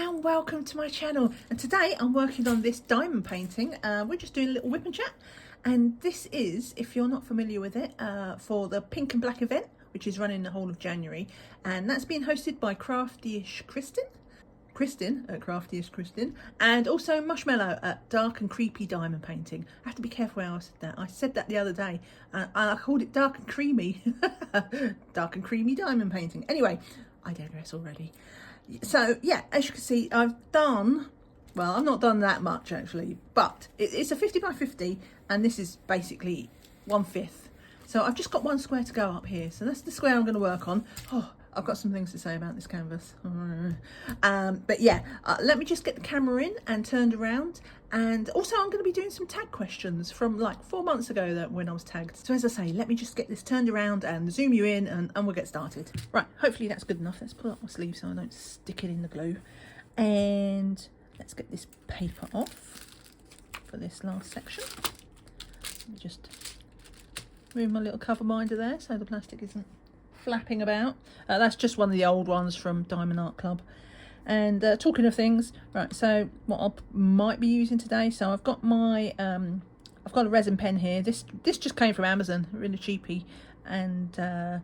and welcome to my channel. And today I'm working on this diamond painting. We're just doing a little WiP Chat, and this is, if you're not familiar with it, for the Pink and Black event, which is running the whole of January, and that's being hosted by Kristyn at ishKristyn, and also Mushmellow at Dark and Creepy Diamond Painting. I have to be careful how I said that. I said that the other day, and I called it Dark and Creamy. Dark and Creamy Diamond Painting. Anyway, I digress already. So yeah, as you can see, I've not done that much actually, but it's a 50 by 50, and this is basically 1/5. So I've just got one square to go up here. So that's the square I'm going to work on. Oh, I've got some things to say about this canvas. But yeah, let me just get the camera in and turned around. And also I'm going to be doing some tag questions from like 4 months ago when I was tagged. So as I say, let me just get this turned around and zoom you in, and we'll get started. Right, hopefully that's good enough. Let's pull up my sleeve so I don't stick it in the glue. And let's get this paper off for this last section. Let me just move my little cover minder there so the plastic isn't flapping about. That's just one of the old ones from Diamond Art Club. And talking of things, right, so what I might be using today, so I've got my I've got a resin pen here. This just came from Amazon, really cheapy. And the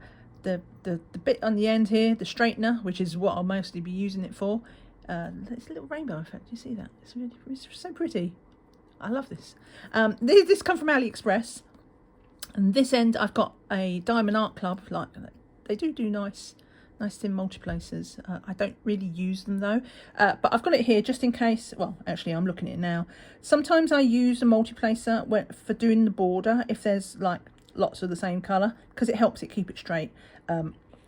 bit on the end here, the straightener, which is what I'll mostly be using it for, it's a little rainbow effect. You see that? It's so pretty. I love this. This come from AliExpress. And this end I've got a Diamond Art Club, like they do nice thin multiplacers. I don't really use them though, but I've got it here just in case. Well, actually I'm looking at it now. Sometimes I use a multiplacer for doing the border if there's like lots of the same colour, because it helps it keep it straight.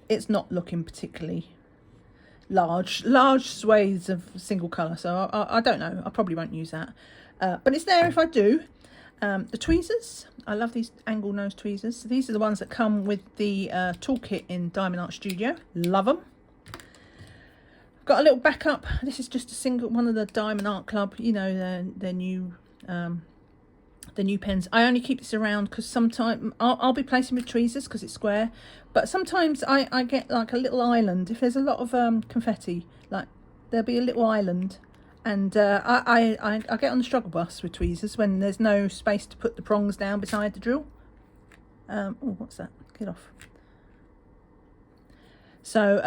It's not looking particularly large swathes of single colour, so I don't know, I probably won't use that, but it's there if I do. The tweezers, I love these angle nose tweezers. These are the ones that come with the toolkit in Diamond Art Studio. Love them. I've got a little backup. This is just a single one of the Diamond Art Club, you know, their new pens. I only keep this around because sometimes I'll be placing with tweezers because it's square, but sometimes I get like a little island. If there's a lot of confetti, like there'll be a little island. And I get on the struggle bus with tweezers when there's no space to put the prongs down beside the drill. Oh, what's that? Get off. So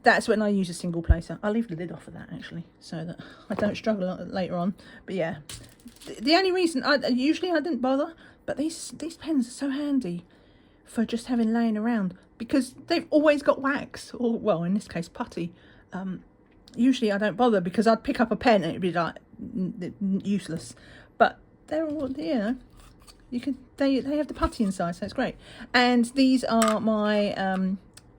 that's when I use a single placer. I'll leave the lid off of that actually, so that I don't struggle later on. But yeah, the only reason usually I didn't bother, but these pens are so handy for just having laying around, because they've always got wax, or well, in this case putty. Usually I don't bother because I'd pick up a pen and it'd be like useless, but they're all, you know, they have the putty inside, so it's great. And these are my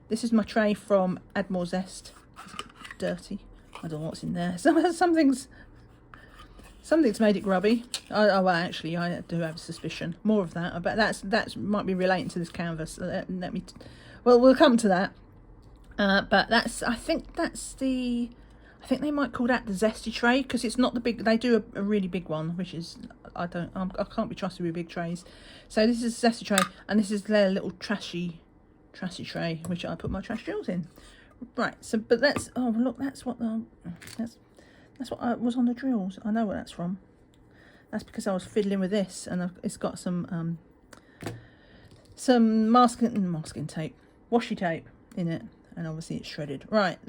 this is my tray from Add More Zest. It's a bit dirty, I don't know what's in there. Something's made it grubby. Well, actually I do have a suspicion more of that, but that's might be relating to this canvas. Well, we'll come to that. But I think they might call that the zesty tray, because it's not the big. They do a really big one, which is I can't be trusted with big trays. So this is a zesty tray, and this is their little trashy tray, which I put my trash drills in. Right. So, but that's, oh look, that's what was on the drills. I know where that's from. That's because I was fiddling with this, and it's got some masking tape, washi tape in it, and obviously it's shredded. Right.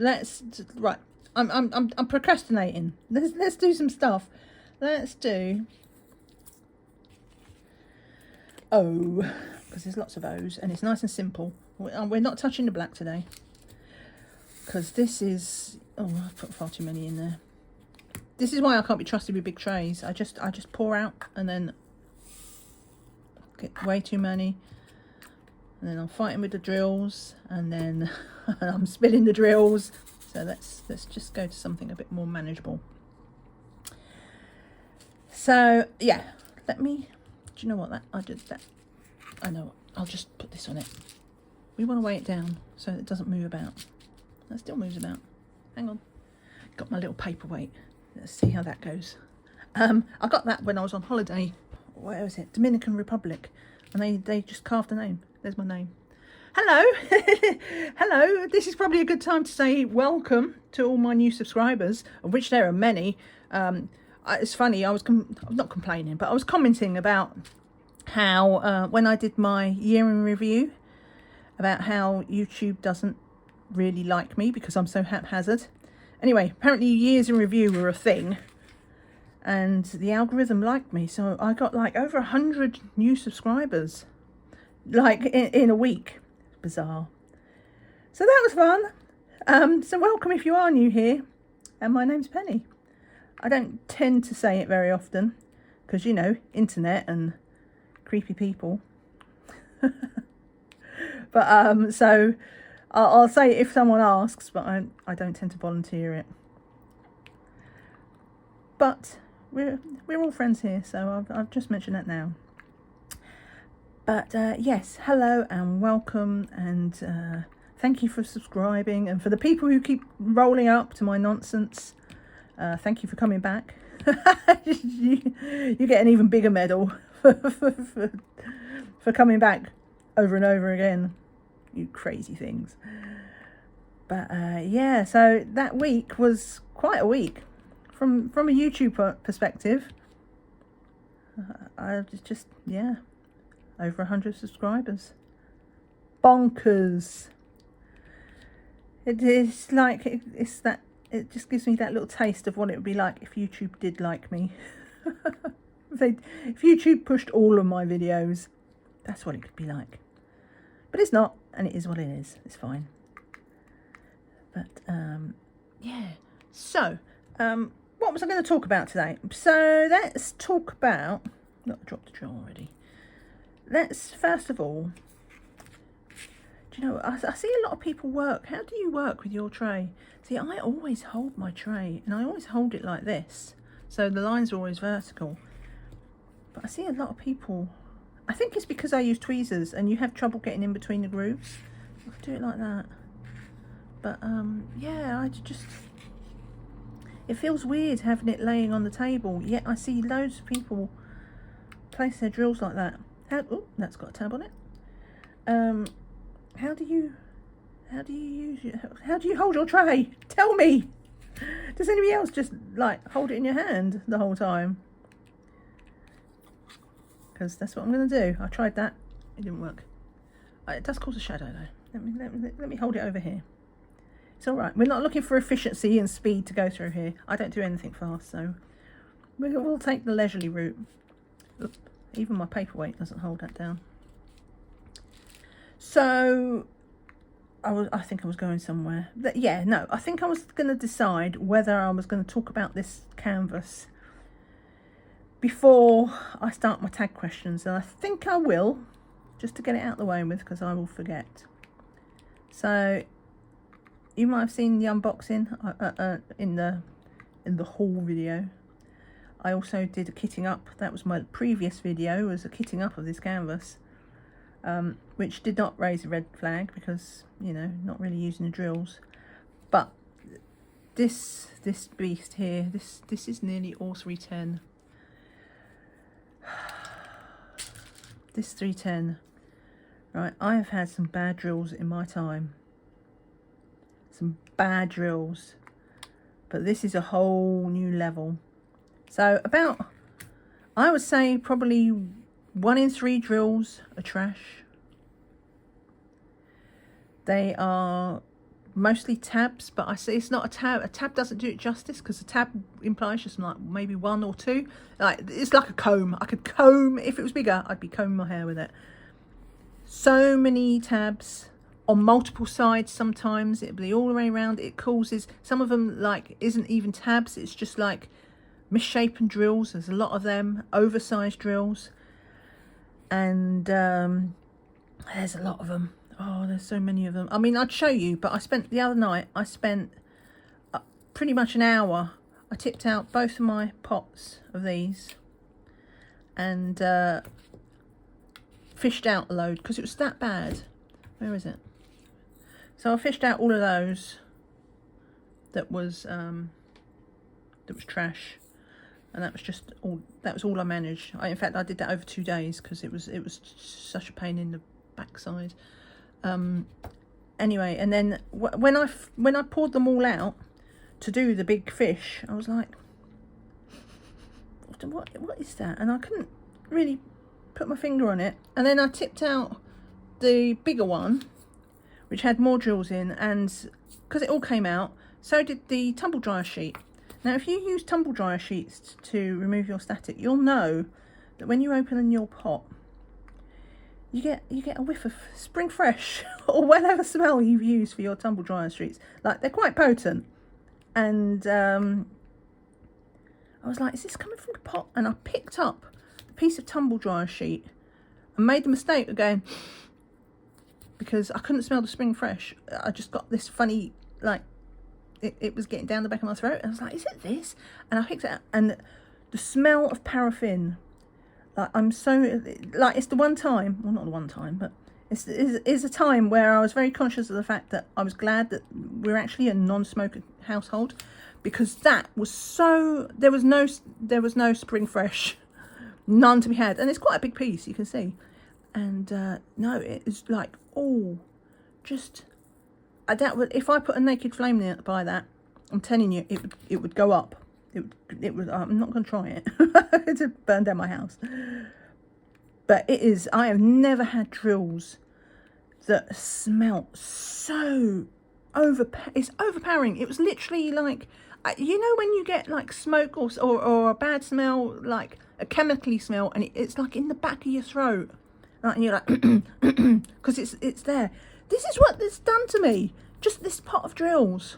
I'm procrastinating. Let's do some stuff. Let's do O, because there's lots of O's and it's nice and simple. We're not touching the black today because this is, oh, I've put far too many in there. This is why I can't be trusted with big trays. I just pour out and then get way too many, and then I'm fighting with the drills, and then I'm spilling the drills. So let's just go to something a bit more manageable. So yeah, do you know what, I did that? I know, I'll just put this on it. We want to weigh it down so it doesn't move about. That still moves about. Hang on. Got my little paperweight. Let's see how that goes. I got that when I was on holiday. Where was it? Dominican Republic. And they just carved a name. There's my name. Hello. Hello. This is probably a good time to say welcome to all my new subscribers, of which there are many. It's funny, I was not complaining, but I was commenting about how when I did my year in review, about how YouTube doesn't really like me because I'm so haphazard. Anyway, apparently years in review were a thing, and the algorithm liked me, so I got like over 100 new subscribers, like in a week. Bizarre. So that was fun. So welcome if you are new here, and my name's Penny. I don't tend to say it very often because, you know, internet and creepy people. But so I'll say it if someone asks, but I don't tend to volunteer it. But we're all friends here, so I've just mentioned that now. But yes, hello and welcome, and thank you for subscribing, and for the people who keep rolling up to my nonsense, thank you for coming back. you get an even bigger medal for coming back over and over again, you crazy things. But yeah, so that week was quite a week from a YouTube perspective. I just yeah. Over 100 subscribers. Bonkers. It is like, it just gives me that little taste of what it would be like if YouTube did like me. If YouTube pushed all of my videos, that's what it could be like. But it's not, and it is what it is. It's fine. But, yeah. So, what was I going to talk about today? So, let's talk about... Look, I dropped the drill already. Let's, first of all, do you know, I see a lot of people work. How do you work with your tray? See, I always hold my tray, and I always hold it like this, so the lines are always vertical. But I see a lot of people, I think it's because I use tweezers, and you have trouble getting in between the grooves. I could do it like that. But, yeah, I just, it feels weird having it laying on the table, yet I see loads of people place their drills like that. Oh, that's got a tab on it. How do you hold your tray? Tell me. Does anybody else just like hold it in your hand the whole time? Because that's what I'm going to do. I tried that. It didn't work. It does cause a shadow though. Let me hold it over here. It's all right. We're not looking for efficiency and speed to go through here. I don't do anything fast, so we'll take the leisurely route. Oops. Even my paperweight doesn't hold that down. So, I think I was going somewhere. Yeah, no, I think I was going to decide whether I was going to talk about this canvas before I start my tag questions. And I think I will, just to get it out of the way with, because I will forget. So, you might have seen the unboxing in the haul video. I also did a kitting up. That was my previous video, was a kitting up of this canvas, which did not raise a red flag because, you know, not really using the drills. But this beast here, this is nearly all 310. This 310, right? I have had some bad drills in my time. Some bad drills, but this is a whole new level. So about, I would say probably 1 in 3 drills are trash. They are mostly tabs, but I say it's not a tab. A tab doesn't do it justice because a tab implies just like maybe 1 or 2. Like, it's like a comb. I could comb, if it was bigger, I'd be combing my hair with it. So many tabs on multiple sides. Sometimes it'll be all the way around. It causes, some of them like isn't even tabs. It's just like misshapen drills. There's a lot of them, oversized drills, and there's a lot of them. Oh, there's so many of them. I mean, I'd show you, but I spent the other night, I spent pretty much an hour. I tipped out both of my pots of these and fished out a load because it was that bad. Where is it? So I fished out all of those that was trash. And that was just all. That was all I managed. In fact, I did that over 2 days because it was such a pain in the backside. Anyway, and then when I poured them all out to do the big fish, I was like, what is that? And I couldn't really put my finger on it. And then I tipped out the bigger one, which had more drills in, and because it all came out, so did the tumble dryer sheet. Now, if you use tumble dryer sheets to remove your static, you'll know that when you open your pot, you get a whiff of spring fresh or whatever smell you've used for your tumble dryer sheets. Like, they're quite potent. And I was like, is this coming from the pot? And I picked up a piece of tumble dryer sheet and made the mistake of going, because I couldn't smell the spring fresh. I just got this funny, like, it was getting down the back of my throat. And I was like, is it this? And I picked it up, and the smell of paraffin, like, I'm so, like, it's the one time, well, not the one time, but it's a time where I was very conscious of the fact that I was glad that we're actually a non-smoker household, because that was so, there was no spring fresh, none to be had. And it's quite a big piece, you can see. And no, it is like, oh, just, that would, if I put a naked flame by that, I'm telling you, it would go up. It would. I'm not going to try it to burn down my house. But it is. I have never had drills that smell so it's overpowering. It was literally like, you know, when you get like smoke or a bad smell, like a chemically smell, and it's like in the back of your throat, like, and you're like, because it's there. This is what it's done to me. Just this pot of drills.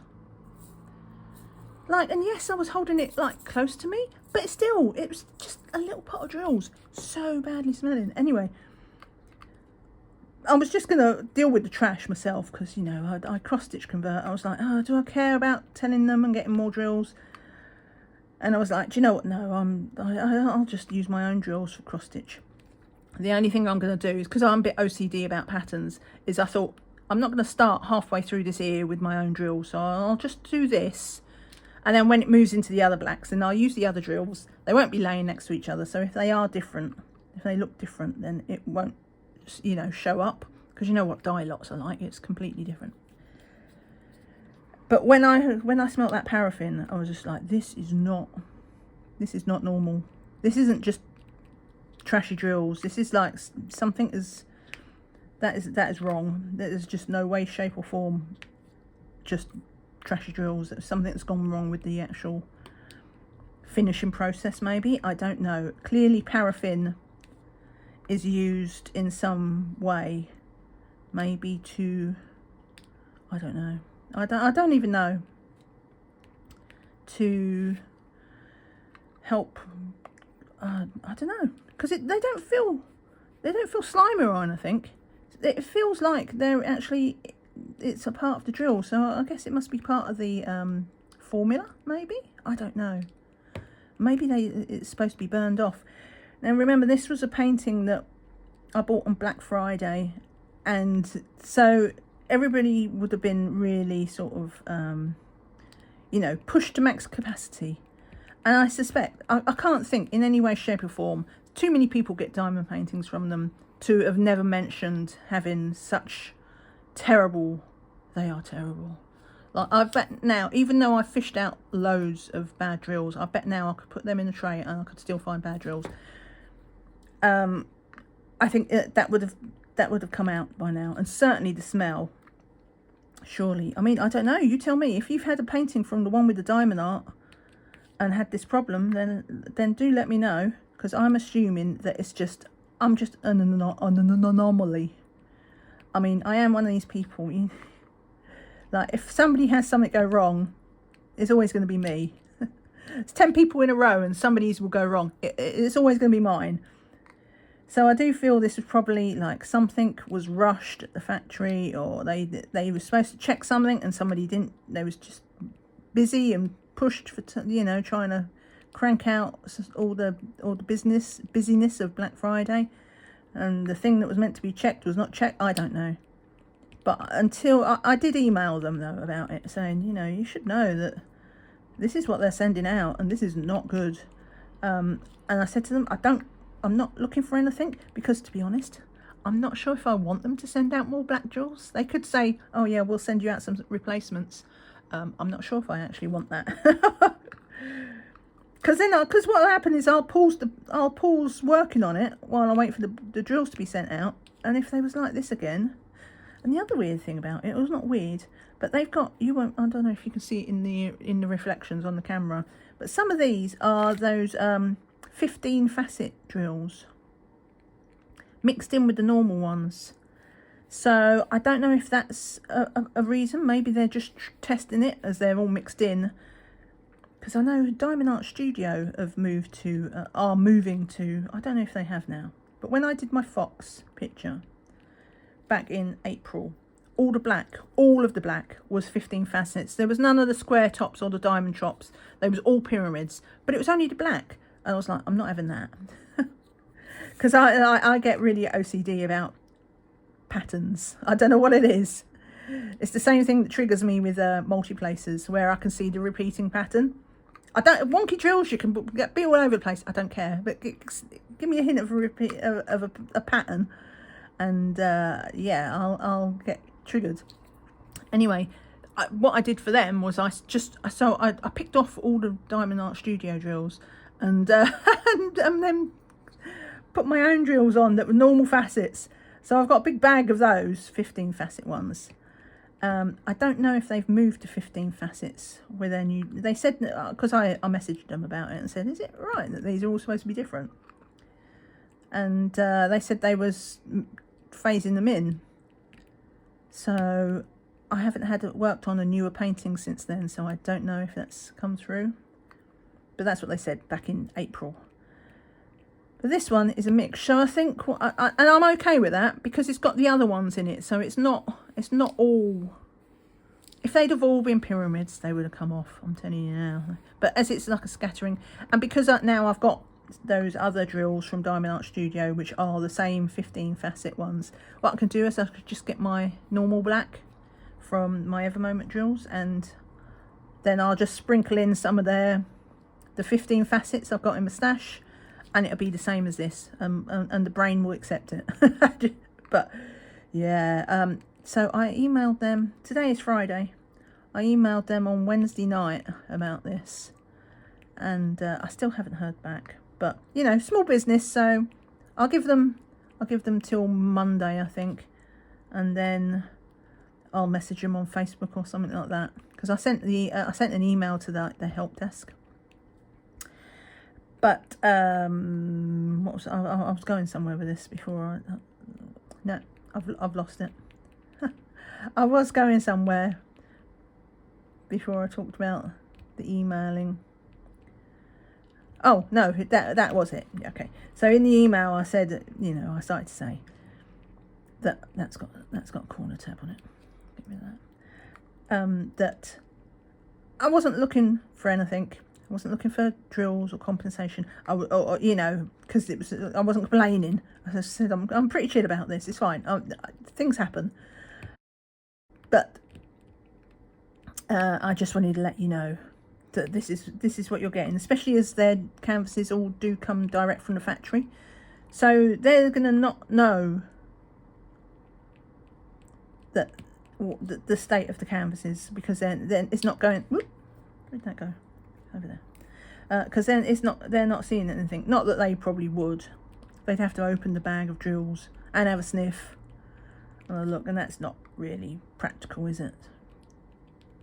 Like, and yes, I was holding it like close to me, but still, it was just a little pot of drills. So badly smelling. Anyway, I was just going to deal with the trash myself, because, you know, I cross-stitch convert. I was like, oh, do I care about telling them and getting more drills? And I was like, do you know what? No, I'll just use my own drills for cross-stitch. The only thing I'm going to do is, because I'm a bit OCD about patterns, is I thought, I'm not going to start halfway through this ear with my own drill. So I'll just do this. And then when it moves into the other blacks, then I'll use the other drills. They won't be laying next to each other. So if they are different, if they look different, then it won't, you know, show up. Because you know what dye lots are like. It's completely different. But when I smelt that paraffin, I was just like, this is not normal. This isn't just trashy drills. This is like something that is wrong. There's just no way, shape or form just trashy drills. There's something that's gone wrong with the actual finishing process, maybe. I don't know. Clearly paraffin is used in some way, maybe to, I don't know. I don't even know, to help, I don't know, because they don't feel slimy or anything. It feels like they're actually, it's a part of the drill, so I guess it must be part of the formula, maybe? I don't know. Maybe it's supposed to be burned off. Now remember, this was a painting that I bought on Black Friday, and so everybody would have been really sort of, you know, pushed to max capacity. And I suspect, I can't think in any way, shape or form, too many people get diamond paintings from them to have never mentioned having such terrible, they are terrible. Like, I bet now, even though I fished out loads of bad drills, I bet now I could put them in a tray and I could still find bad drills. I think that would have come out by now. And certainly the smell, surely. I mean, I don't know, you tell me. If you've had a painting from the one with the diamond art and had this problem, then do let me know, because I'm assuming that I'm just an anomaly. I mean, I am one of these people. Like, if somebody has something go wrong, it's always going to be me. It's 10 people in a row and somebody's will go wrong. It's always going to be mine. So I do feel this was probably like something was rushed at the factory, or they were supposed to check something and somebody didn't. They was just busy and pushed for, you know, trying to crank out all the busyness of Black Friday, and the thing that was meant to be checked was not checked. I don't know. But until I did email them though about it, saying, you know, you should know that this is what they're sending out and this is not good. And I said to them, I'm not looking for anything, because to be honest, I'm not sure if I want them to send out more black drills. They could say, oh yeah, we'll send you out some replacements. I'm not sure if I actually want that. Because what will happen is I'll pause working on it while I wait for the drills to be sent out. And if they was like this again, and the other weird thing about it was not weird, but they've got, I don't know if you can see it in the reflections on the camera, but some of these are those 15 facet drills mixed in with the normal ones. So I don't know if that's a reason. Maybe they're just testing it as they're all mixed in. Because I know Diamond Art Studio are moving to, I don't know if they have now, but when I did my fox picture back in April, all of the black was 15 facets. There was none of the square tops or the diamond tops. They was all pyramids, but it was only the black. And I was like, I'm not having that. Because I get really OCD about patterns. I don't know what it is. It's the same thing that triggers me with multi-placers, where I can see the repeating pattern. Wonky drills, you can be all over the place. I don't care, but give me a hint of a pattern, and yeah, I'll get triggered. Anyway, what I did for them was I picked off all the Diamond Art Studio drills, and then put my own drills on that were normal facets. So I've got a big bag of those 15 facet ones. I don't know if they've moved to 15 facets with their new. They said, because I messaged them about it and said, is it right that these are all supposed to be different? And they said they was phasing them in. So I haven't worked on a newer painting since then, so I don't know if that's come through. But that's what they said back in April. But this one is a mix, so I think, and I'm okay with that because it's got the other ones in it, so it's not all. If they'd have all been pyramids, they would have come off, I'm telling you now. But as it's like a scattering, and because now I've got those other drills from Diamond Art Studio, which are the same 15 facet ones, what I can do is I could just get my normal black from my Evermoment drills, and then I'll just sprinkle in some of the 15 facets I've got in my stash, and it'll be the same as this, and the brain will accept it. But yeah, so I emailed them, today is Friday, I emailed them on Wednesday night about this, and I still haven't heard back. But you know, small business, so I'll give them till Monday, I think, and then I'll message them on Facebook or something like that, because I sent an email to the help desk. But I was going somewhere with this before. No, I've lost it. I was going somewhere before I talked about the emailing. Oh no, that was it. Okay. So in the email, I said, you know, I started to say that's got a corner tab on it. Get rid of that. That I wasn't looking for anything. I wasn't looking for drills or compensation. Or you know, because I wasn't complaining. I just said I'm pretty chill about this. It's fine. Things happen. But I just wanted to let you know that this is what you're getting, especially as their canvases all do come direct from the factory. So they're gonna not know that the state of the canvases, because then it's not going. Whoop, where'd that go? Over there. Because then they're not seeing anything. Not that they probably would. They'd have to open the bag of drills and have a sniff and a look, and that's not really practical, is it?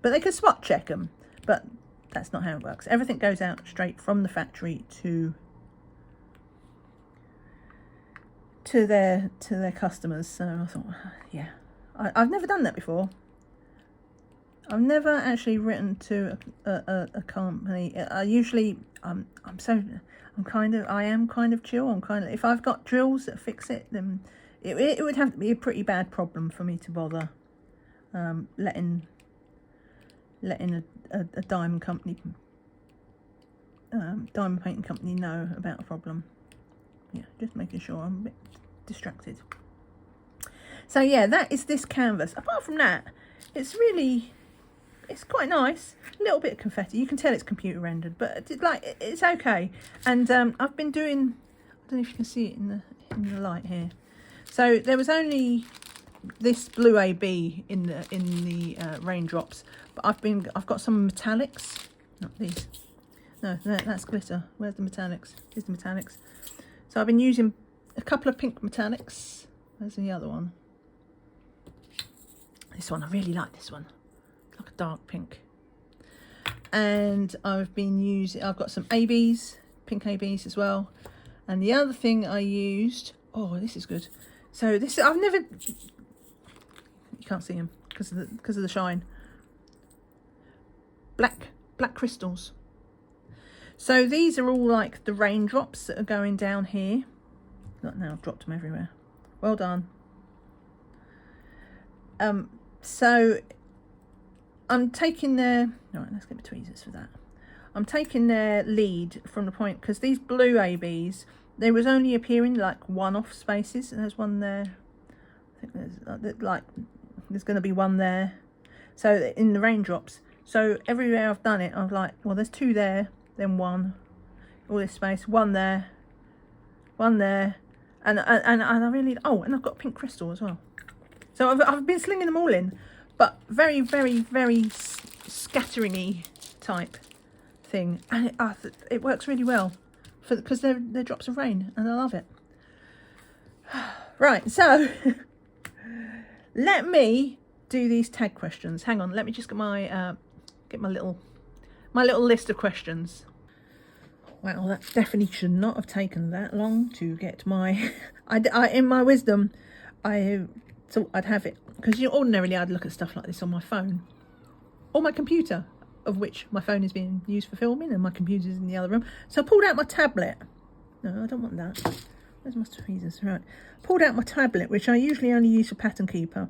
But they could spot check them, but that's not how it works. Everything goes out straight from the factory to their customers. So I thought, yeah, I've never done that before. I've never actually written to a company. I usually I am kind of chill. I'm kind of, if I've got drills that fix it, then it would have to be a pretty bad problem for me to bother letting a diamond company, diamond painting company know about a problem. Yeah, just making sure. I'm a bit distracted. So yeah, that is this canvas. Apart from that, it's quite nice. A little bit of confetti. You can tell it's computer rendered, but it's okay. And I've been doing, I don't know if you can see it in the light here. So there was only this blue AB in the raindrops, but I've got some metallics, not these. No, that's glitter. Where's the metallics? Here's the metallics. So I've been using a couple of pink metallics. Where's the other one? This one, I really like this one. It's like a dark pink. And I've got some ABs, pink ABs as well. And the other thing I used, oh, this is good. So this, you can't see them because of the shine. Black crystals. So these are all like the raindrops that are going down here. Look, now I've dropped them everywhere. Well done. So I'm taking their, right, let's get the tweezers for that. I'm taking their lead from the point, because these blue ABs, they was only appearing like one-off spaces, and there's one there. I think there's going to be one there. So in the raindrops. So everywhere I've done it, I was like, well, there's two there, then one, all this space, one there, and I really, oh, and I've got pink crystal as well. So I've been slinging them all in, but very, very, very scattering-y type thing, and it works really well because they're drops of rain, and I love it. Right, so let me do these tag questions. Hang on, let me just get my little list of questions. Well, that definitely should not have taken that long to get my. In my wisdom, I thought I'd have it, because ordinarily I'd look at stuff like this on my phone or my computer, of which my phone is being used for filming and my computer's in the other room. So I pulled out my tablet. No, I don't want that. Where's my tweezers? Right, pulled out my tablet, which I usually only use for pattern keeper,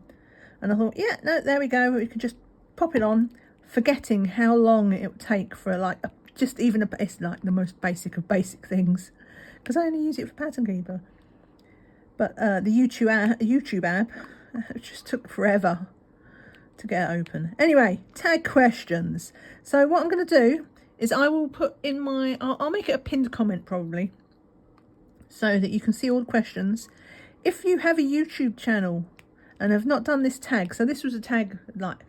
and I thought, yeah, no, there we go. We could just pop it on, forgetting how long it would take for it's like the most basic of basic things, because I only use it for pattern keeper. But the YouTube app it just took forever to get open. Anyway, tag questions. So what I'm going to do is I will put in I'll make it a pinned comment probably, so that you can see all the questions. If you have a YouTube channel and have not done this tag, so this was a tag like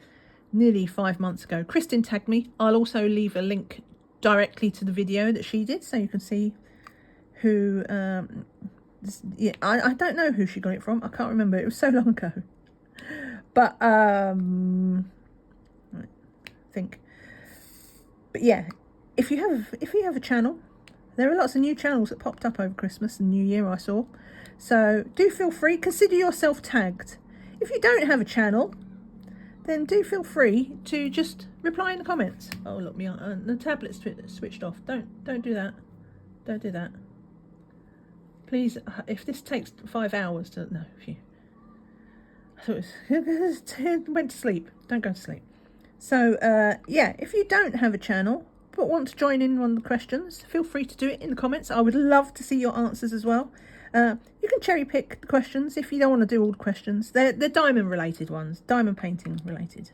nearly 5 months ago. Kristyn tagged me. I'll also leave a link directly to the video that she did, so you can see who. Yeah, I don't know who she got it from. I can't remember. It was so long ago. But I think. But yeah, if you have a channel, there are lots of new channels that popped up over Christmas and New Year I saw. So do feel free. Consider yourself tagged. If you don't have a channel, then do feel free to just reply in the comments. Oh look, the tablet's switched off. Don't do that. Don't do that. Please, if this takes 5 hours to... No, phew. I thought it went to sleep. Don't go to sleep. So, yeah, if you don't have a channel but want to join in on the questions, feel free to do it in the comments. I would love to see your answers as well. You can cherry pick the questions if you don't want to do all the questions. They're diamond related ones, diamond painting related.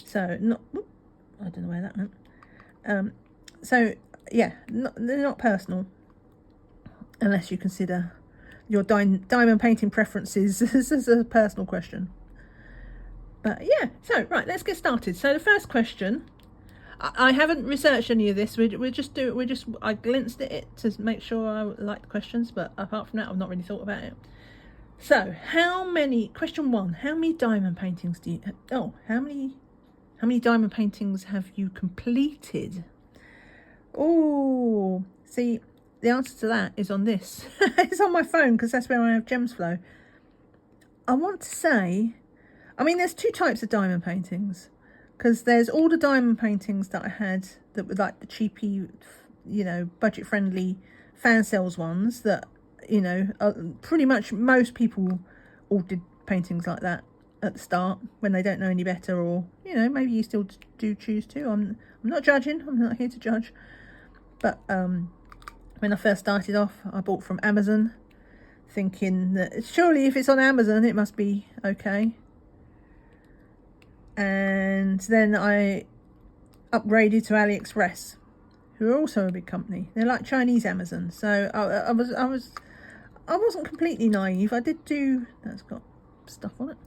So, I don't know where that went. So, yeah, they're not personal. Unless you consider your diamond painting preferences as a personal question. But yeah, so right, let's get started. So the first question, I haven't researched any of this. I glanced at it to make sure I like the questions, but apart from that, I've not really thought about it. So question one, how many diamond paintings do you? Oh, how many diamond paintings have you completed? Oh, see. The answer to that is on this. It's on my phone because that's where I have Gems Flow. I want to say, I mean, there's two types of diamond paintings, because there's all the diamond paintings that I had that were like the cheapy, budget friendly fan sales ones that, pretty much most people all did paintings like that at the start when they don't know any better, or, maybe you still do choose to. I'm not judging. I'm not here to judge. But, when I first started off, I bought from Amazon, thinking that surely if it's on Amazon, it must be okay. And then I upgraded to AliExpress, who are also a big company. They're like Chinese Amazon. So I wasn't completely naive. I did do, that's got stuff on it.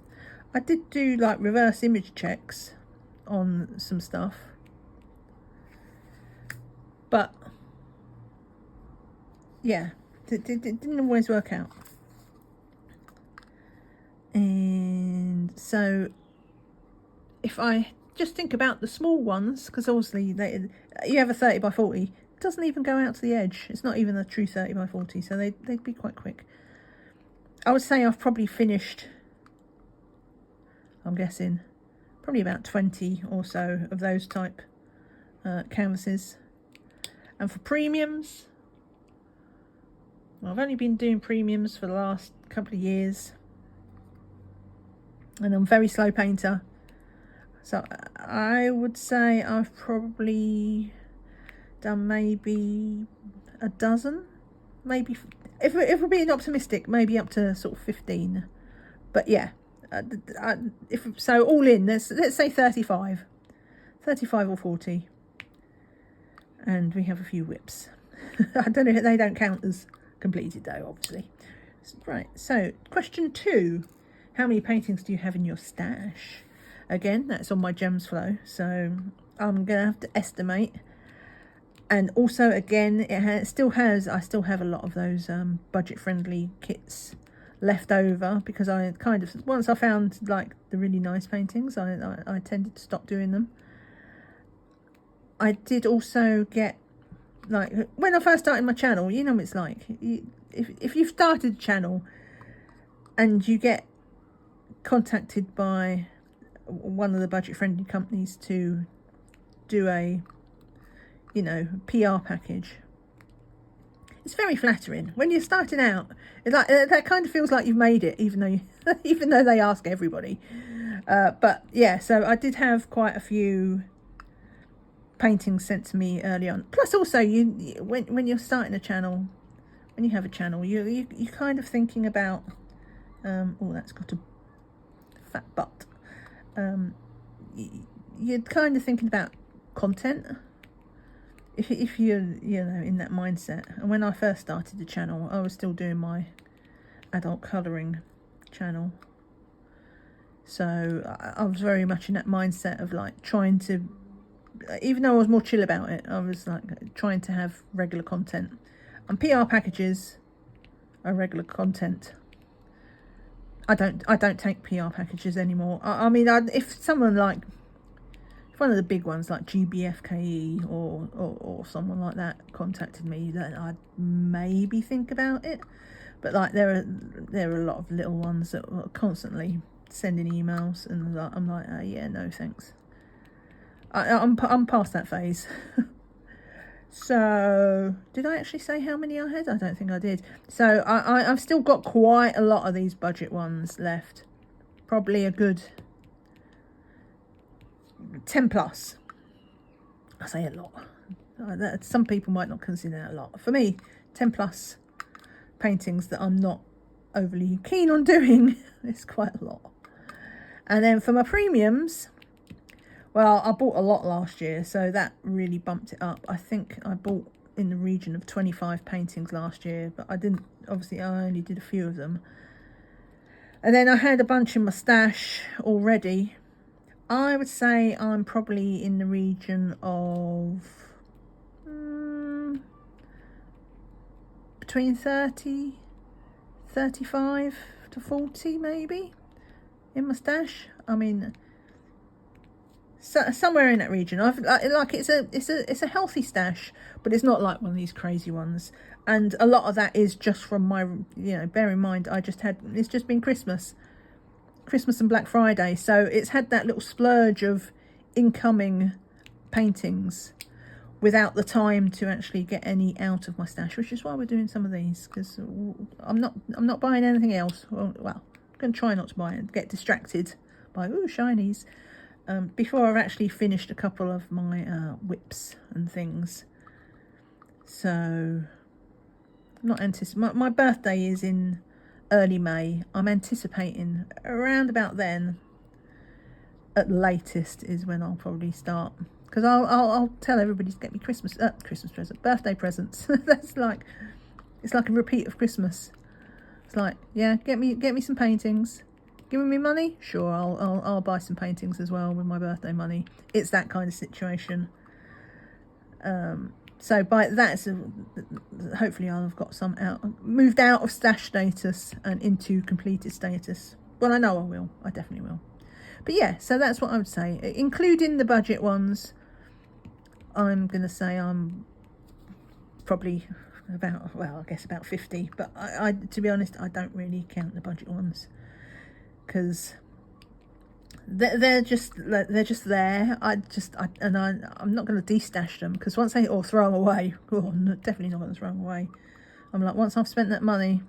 I did do like reverse image checks on some stuff, but yeah, it didn't always work out. And so if I just think about the small ones, because obviously you have a 30 by 40, it doesn't even go out to the edge. It's not even a true 30 by 40, so they'd be quite quick. I would say I've probably finished, I'm guessing, probably about 20 or so of those type canvases. And for premiums, well, I've only been doing premiums for the last couple of years, and I'm a very slow painter, so I would say I've probably done maybe a dozen, maybe, if we're being optimistic, maybe up to sort of 15. But yeah, so all in, let's say 35 or 40, and we have a few WiPs. I don't know, they don't count as completed though, obviously. Right, so question 2, how many paintings do you have in your stash? Again, that's on my gems flow, so I'm gonna have to estimate. And also, again, I still have a lot of those budget friendly kits left over, because I kind of, once I found like the really nice paintings, I tended to stop doing them. I did also get, like, when I first started my channel, you know what it's like, if you've started a channel and you get contacted by one of the budget friendly companies to do a, you know, PR package, it's very flattering when you're starting out. It's like that kind of feels like you've made it, even though they ask everybody. But yeah, so I did have quite a few paintings sent to me early on. Plus, also, when you're starting a channel, when you have a channel, you're kind of thinking about, oh, that's got a fat butt. You're kind of thinking about content. If you're, you know, in that mindset. And when I first started the channel, I was still doing my adult colouring channel, so I was very much in that mindset of like trying to, even though I was more chill about it, I was like trying to have regular content, and PR packages are regular content. I don't take PR packages anymore. I mean, if someone like, one of the big ones like GBFKE or someone like that contacted me, then I'd maybe think about it. But like there are a lot of little ones that are constantly sending emails, and I'm like, yeah, no thanks. I'm past that phase. So did I actually say how many I had? I don't think I did. So I've still got quite a lot of these budget ones left. Probably a good 10 plus. I say a lot. Some people might not consider that a lot. For me, 10 plus paintings that I'm not overly keen on doing is quite a lot. And then for my premiums, well, I bought a lot last year, so that really bumped it up. I think I bought in the region of 25 paintings last year, but I didn't, obviously I only did a few of them. And then I had a bunch in my stash already. I would say I'm probably in the region of between 30, 35 to 40 maybe in my stash. I mean, so, somewhere in that region. I've like it's a healthy stash, but it's not like one of these crazy ones. And a lot of that is just from my, you know, bear in mind it's just been Christmas and Black Friday, so it's had that little splurge of incoming paintings without the time to actually get any out of my stash, which is why we're doing some of these, because I'm not buying anything else. Well, I'm going to try not to buy it, get distracted by shinies before I've actually finished a couple of my WiPs and things. So not anticipating, my birthday is in early May. I'm anticipating around about then, at the latest, is when I'll probably start, because I'll tell everybody to get me birthday presents. That's like, it's like a repeat of Christmas. It's like, yeah, get me some paintings. Giving me money? Sure, I'll buy some paintings as well with my birthday money. It's that kind of situation. So by that, hopefully I'll have got some moved out of stash status and into completed status. Well, I know I will. I definitely will. But yeah, so that's what I would say. Including the budget ones, I'm going to say I'm probably about, well, I guess about 50. But I to be honest, I don't really count the budget ones, because they're just there. I'm not going to destash them, because once or throw them away. Oh, I'm definitely not going to throw them away. I'm like, once I've spent that money,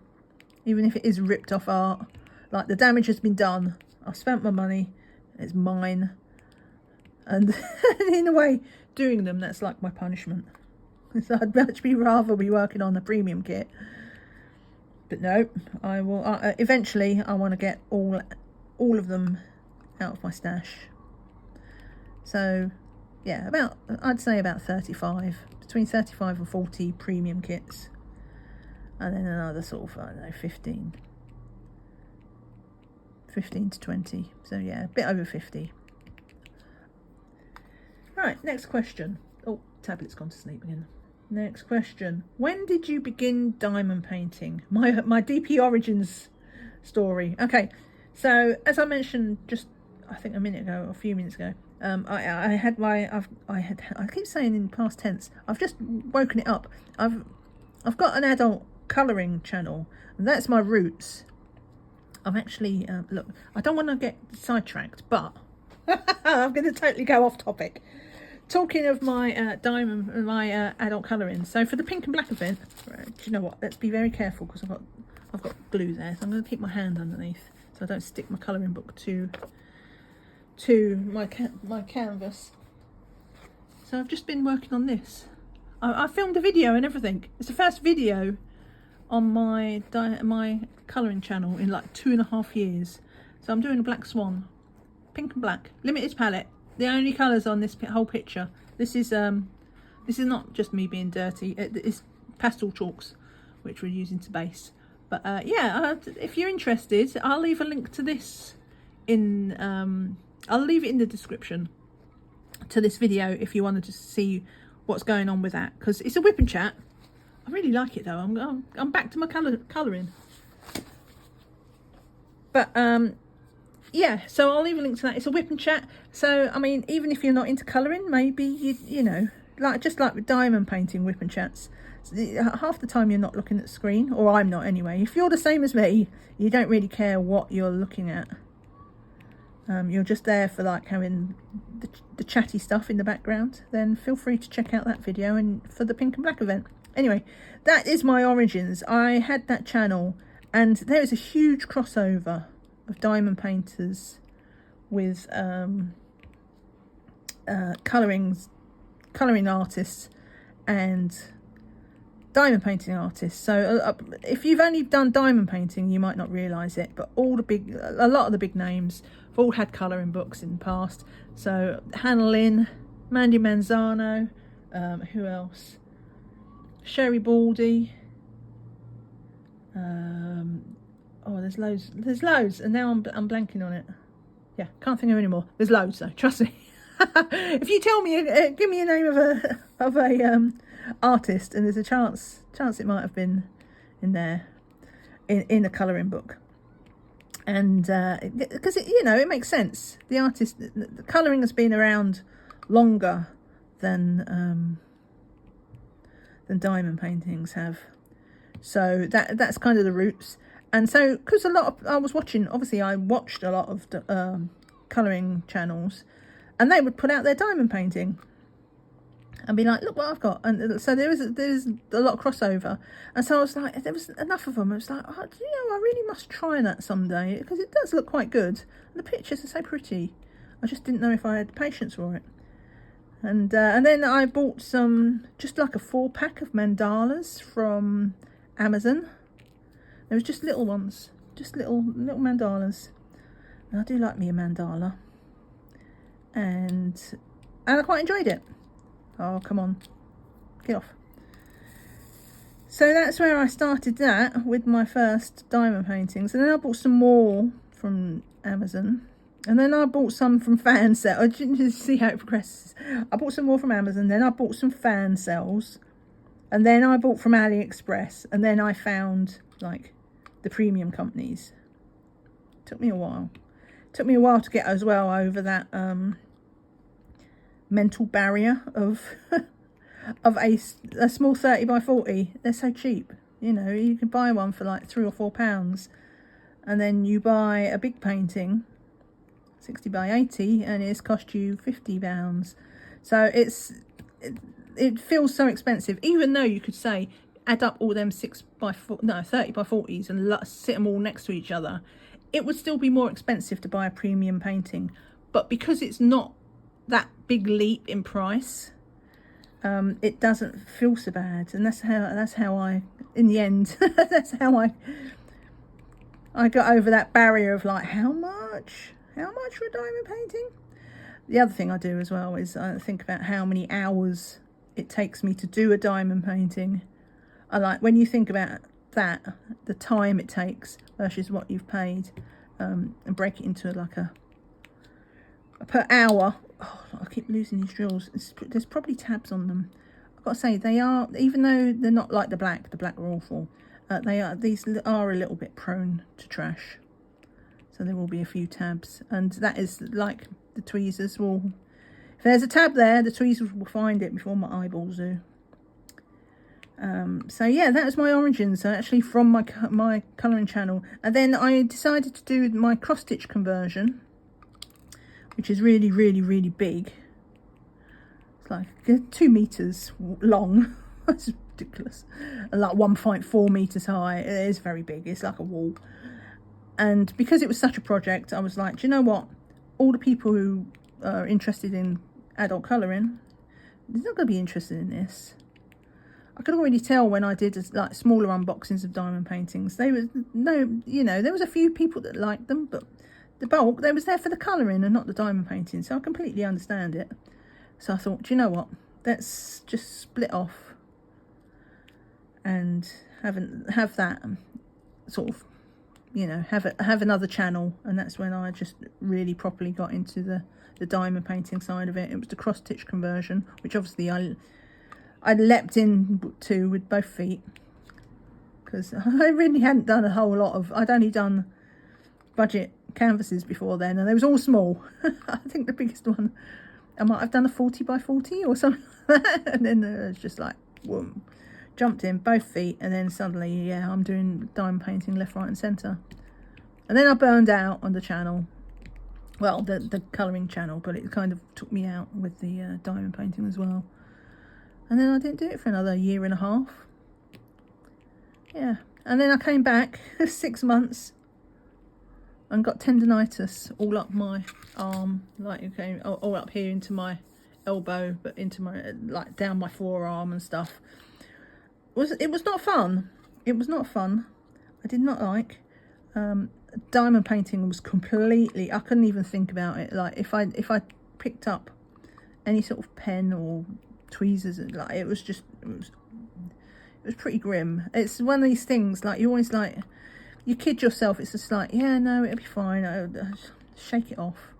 even if it is ripped off art, like the damage has been done. I've spent my money. It's mine. And in a way, doing them, that's like my punishment. So I'd much rather be working on a premium kit. But no, I will. Eventually, I want to get all of them out of my stash. So yeah, I'd say about 35, between 35 and 40 premium kits, and then another sort of, I don't know, 15 to 20. So yeah, a bit over 50. Right, next question. Oh, tablet's gone to sleep again. Next question. When did you begin diamond painting? My DP origins story. Okay, so as I mentioned just, I think a minute ago, or a few minutes ago, I keep saying in past tense, I've just woken it up. I've got an adult colouring channel, and that's my roots. I'm actually, look, I don't want to get sidetracked, but I'm going to totally go off topic. Talking of my adult colouring, so for the pink and black event, right, do you know what? Let's be very careful, because I've got glue there, so I'm going to keep my hand underneath so I don't stick my colouring book to my canvas. So I've just been working on this. I filmed a video and everything. It's the first video on my colouring channel in like 2.5 years. So I'm doing a black swan, pink and black, limited palette. The only colours on this whole picture. This is not just me being dirty. It's pastel chalks, which we're using to base. But yeah, if you're interested, I'll leave a link to this in. I'll leave it in the description to this video if you wanted to see what's going on with that, because it's a WiP Chat. I really like it though. I'm back to my colouring. But yeah, so I'll leave a link to that. It's a WiP Chat. So I mean, even if you're not into colouring, maybe you know, just like with diamond painting WiP Chats, half the time you're not looking at the screen, or I'm not anyway. If you're the same as me, you don't really care what you're looking at. You're just there for like having the chatty stuff in the background, then feel free to check out that video and for the pink and black event. Anyway, that is my origins. I had that channel, and there is a huge crossover of diamond painters with colouring artists and diamond painting artists. So if you've only done diamond painting, you might not realise it, but a lot of the big names have all had colouring books in the past. So Hannah Lynn, Mandy Manzano, who else? Sherry Baldy. Oh, there's loads, and now I'm blanking on it. Yeah, can't think of any more. There's loads though, trust me. If you tell me, give me a name of a artist, and there's a chance it might have been in there, in a colouring book. And because you know, it makes sense. The artist, the colouring has been around longer than diamond paintings have. So that's kind of the roots. And so, because I watched a lot of colouring channels, and they would put out their diamond painting and be like, look what I've got. And so there's a lot of crossover. And so I was like, there was enough of them. I was like, oh, do you know, I really must try that someday, because it does look quite good. And the pictures are so pretty. I just didn't know if I had the patience for it. And then I bought just like a 4-pack of mandalas from Amazon. There was just little ones, just little mandalas. And I do like me a mandala. And I quite enjoyed it. Oh, come on. Get off. So that's where I started that with my first diamond paintings. And then I bought some more from Amazon. And then I bought some from fan sale. I didn't see how it progresses. I bought some more from Amazon. Then I bought some fan sales. And then I bought from AliExpress. And then I found like the premium companies. Took me a while. Took me a while to get as well over that mental barrier of of a small 30 by 40. They're so cheap. You know, you can buy one for like £3 or £4, and then you buy a big painting 60 by 80 and it's cost you £50. So it feels so expensive, even though you could say add up all them 30 by 40s and sit them all next to each other. It would still be more expensive to buy a premium painting, but because it's not that big leap in price, it doesn't feel so bad. And that's how I, in the end, that's how I got over that barrier of like, how much for a diamond painting? The other thing I do as well is I think about how many hours it takes me to do a diamond painting. I like when you think about that, the time it takes versus what you've paid, and break it into like a per hour. Oh, I keep losing these drills. There's probably tabs on them. I've got to say, they are, even though they're not like the black are awful, these are a little bit prone to trash. So there will be a few tabs, and that is like the tweezers will, if there's a tab there, the tweezers will find it before my eyeballs do. So yeah, that was my origins, actually, from my colouring channel. And then I decided to do my cross stitch conversion, which is really, really, really big. It's like 2 meters long. That's ridiculous. And like 1.4 meters high. It is very big. It's like a wall. And because it was such a project, I was like, do you know what? All the people who are interested in adult colouring, they're not going to be interested in this. I could already tell when I did like smaller unboxings of diamond paintings. There was a few people that liked them, but the bulk, they was there for the colouring and not the diamond painting. So I completely understand it. So I thought, do you know what? Let's just split off and have that sort of, have another channel. And that's when I just really properly got into the diamond painting side of it. It was the cross stitch conversion, which obviously I leapt into with both feet, because I really hadn't done a whole lot of, I'd only done budget canvases before then, and they was all small. I think the biggest one, I might have done a 40 by 40 or something like that, and then it was just like, whoom, jumped in both feet, and then suddenly, yeah, I'm doing diamond painting left, right and centre. And then I burned out on the channel, well, the colouring channel, but it kind of took me out with the diamond painting as well. And then I didn't do it for another 1.5 years. Yeah. And then I came back 6 months and got tendinitis all up my arm, like, okay, all up here into my elbow, but into my, like, down my forearm and stuff. It was not fun. It was not fun. I did not like. Diamond painting was completely, I couldn't even think about it. Like, if I picked up any sort of pen or tweezers, like, it was pretty grim. It's one of these things, like, you always, like, you kid yourself. It's just like, yeah, no, it'll be fine. I shake it off,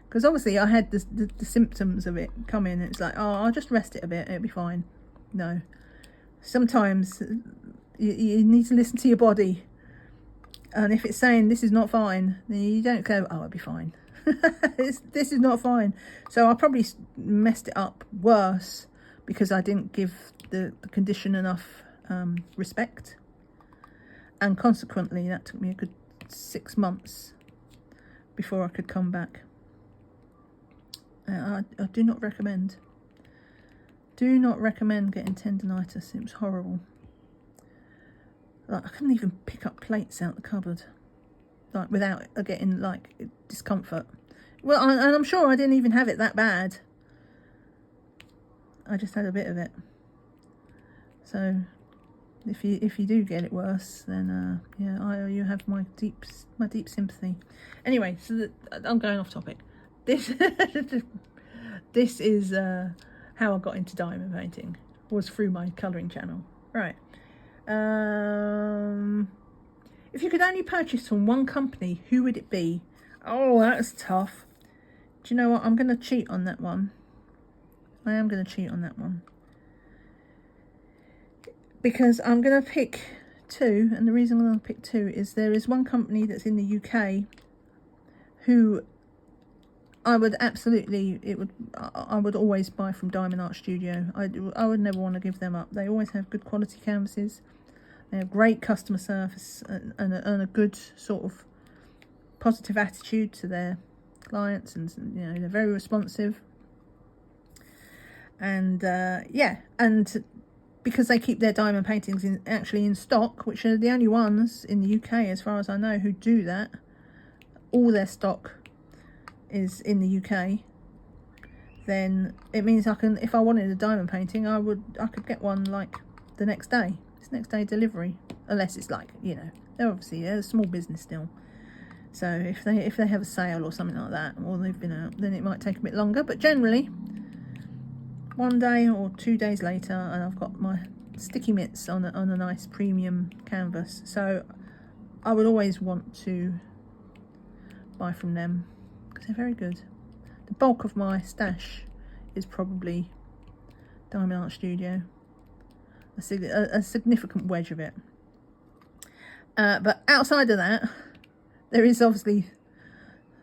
because obviously I had the symptoms of it come in. It's like, oh, I'll just rest it a bit, it'll be fine. No, sometimes you need to listen to your body, and if it's saying this is not fine, then you don't go, oh, it'll be fine. This is not fine. So I probably messed it up worse because I didn't give the condition enough respect, and consequently that took me a good 6 months before I could come back. I do not recommend getting tendinitis. It was horrible. Like, I couldn't even pick up plates out the cupboard, like, without getting, like, discomfort. Well, and I'm sure I didn't even have it that bad. I just had a bit of it. So if you do get it worse, then yeah, you have my deep sympathy. Anyway, so I'm going off topic. This this is how I got into diamond painting, was through my colouring channel. Right. If you could only purchase from one company, who would it be? Oh, that's tough. Do you know what? I'm going to cheat on that one. I am going to cheat on that one. Because I'm going to pick two, and the reason I'm going to pick two is there is one company that's in the UK who I would absolutely, I would always buy from Diamond Art Studio. I would never want to give them up. They always have good quality canvases. They have great customer service and a good sort of positive attitude to their clients, and you know, they're very responsive. And yeah, and because they keep their diamond paintings actually in stock, which are the only ones in the UK as far as I know who do that. All their stock is in the UK. Then it means I can, if I wanted a diamond painting, I could get one like the next day. It's next day delivery, unless it's like, you know, they're a small business still. So if they have a sale or something like that, or they've been out, then it might take a bit longer. But generally, 1 day or 2 days later, and I've got my sticky mitts on a nice premium canvas. So I would always want to buy from them because they're very good. The bulk of my stash is probably Diamond Art Studio, a significant wedge of it. But outside of that, there is obviously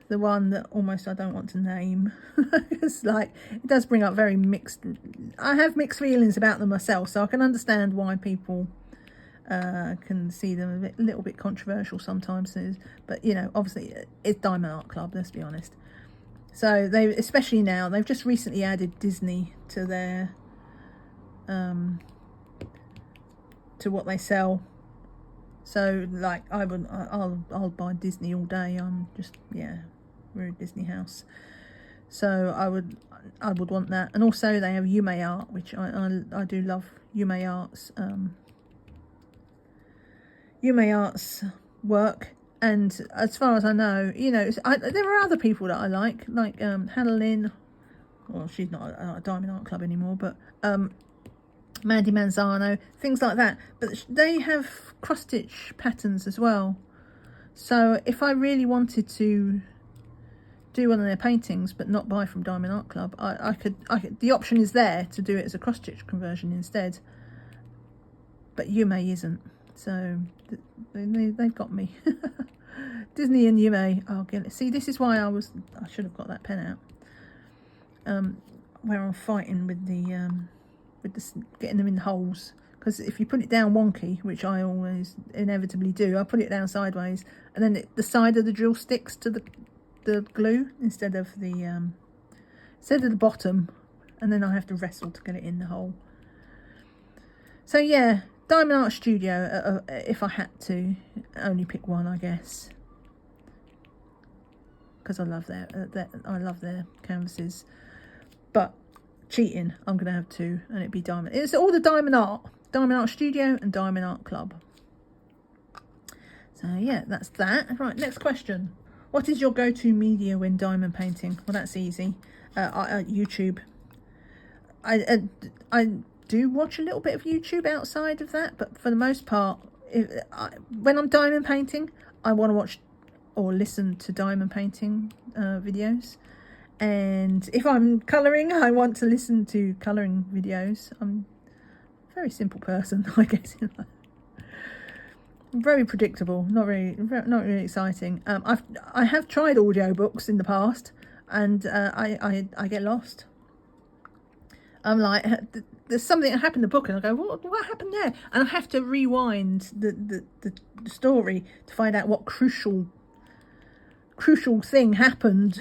the one that almost I don't want to name. It's like, it does bring up very mixed, I have mixed feelings about them myself, so I can understand why people can see them a little bit controversial sometimes. But you know, obviously it's Diamond Art Club, let's be honest. So they, especially now, they've just recently added Disney to their to what they sell. So like I'll buy Disney all day. I'm just, yeah, we're a Disney house. So I would want that. And also they have Yume Art, which I do love Yume Art's work. And as far as I know, you know, there are other people that I like Hannah Lynn. Well, she's not a Diamond Art Club anymore, but Mandy Manzano, things like that. But they have cross-stitch patterns as well. So if I really wanted to do one of their paintings but not buy from Diamond Art Club, I could, the option is there to do it as a cross-stitch conversion instead. But Yume isn't. So they've got me. Disney and Yume, I'll get it. See, this is why I should have got that pen out. Where I'm fighting with the getting them in the holes, because if you put it down wonky, which I always inevitably do, I put it down sideways, and then the side of the drill sticks to the glue instead of the bottom, and then I have to wrestle to get it in the hole. So yeah, Diamond Art Studio, if I had to only pick one, I guess, because I love their canvases. But cheating, I'm gonna have two, and it'd be Diamond. It's all the Diamond Art Studio and Diamond Art Club. So yeah, that's that. Right, next question. What is your go-to media when diamond painting? Well, that's easy. YouTube. I do watch a little bit of YouTube outside of that, but for the most part, when I'm diamond painting, I want to watch or listen to diamond painting videos. And if I'm colouring, I want to listen to colouring videos. I'm a very simple person, I guess. Very predictable, not really exciting. I have tried audiobooks in the past, and I get lost. I'm like, there's something that happened in the book, and I go, what happened there? And I have to rewind the story to find out what crucial thing happened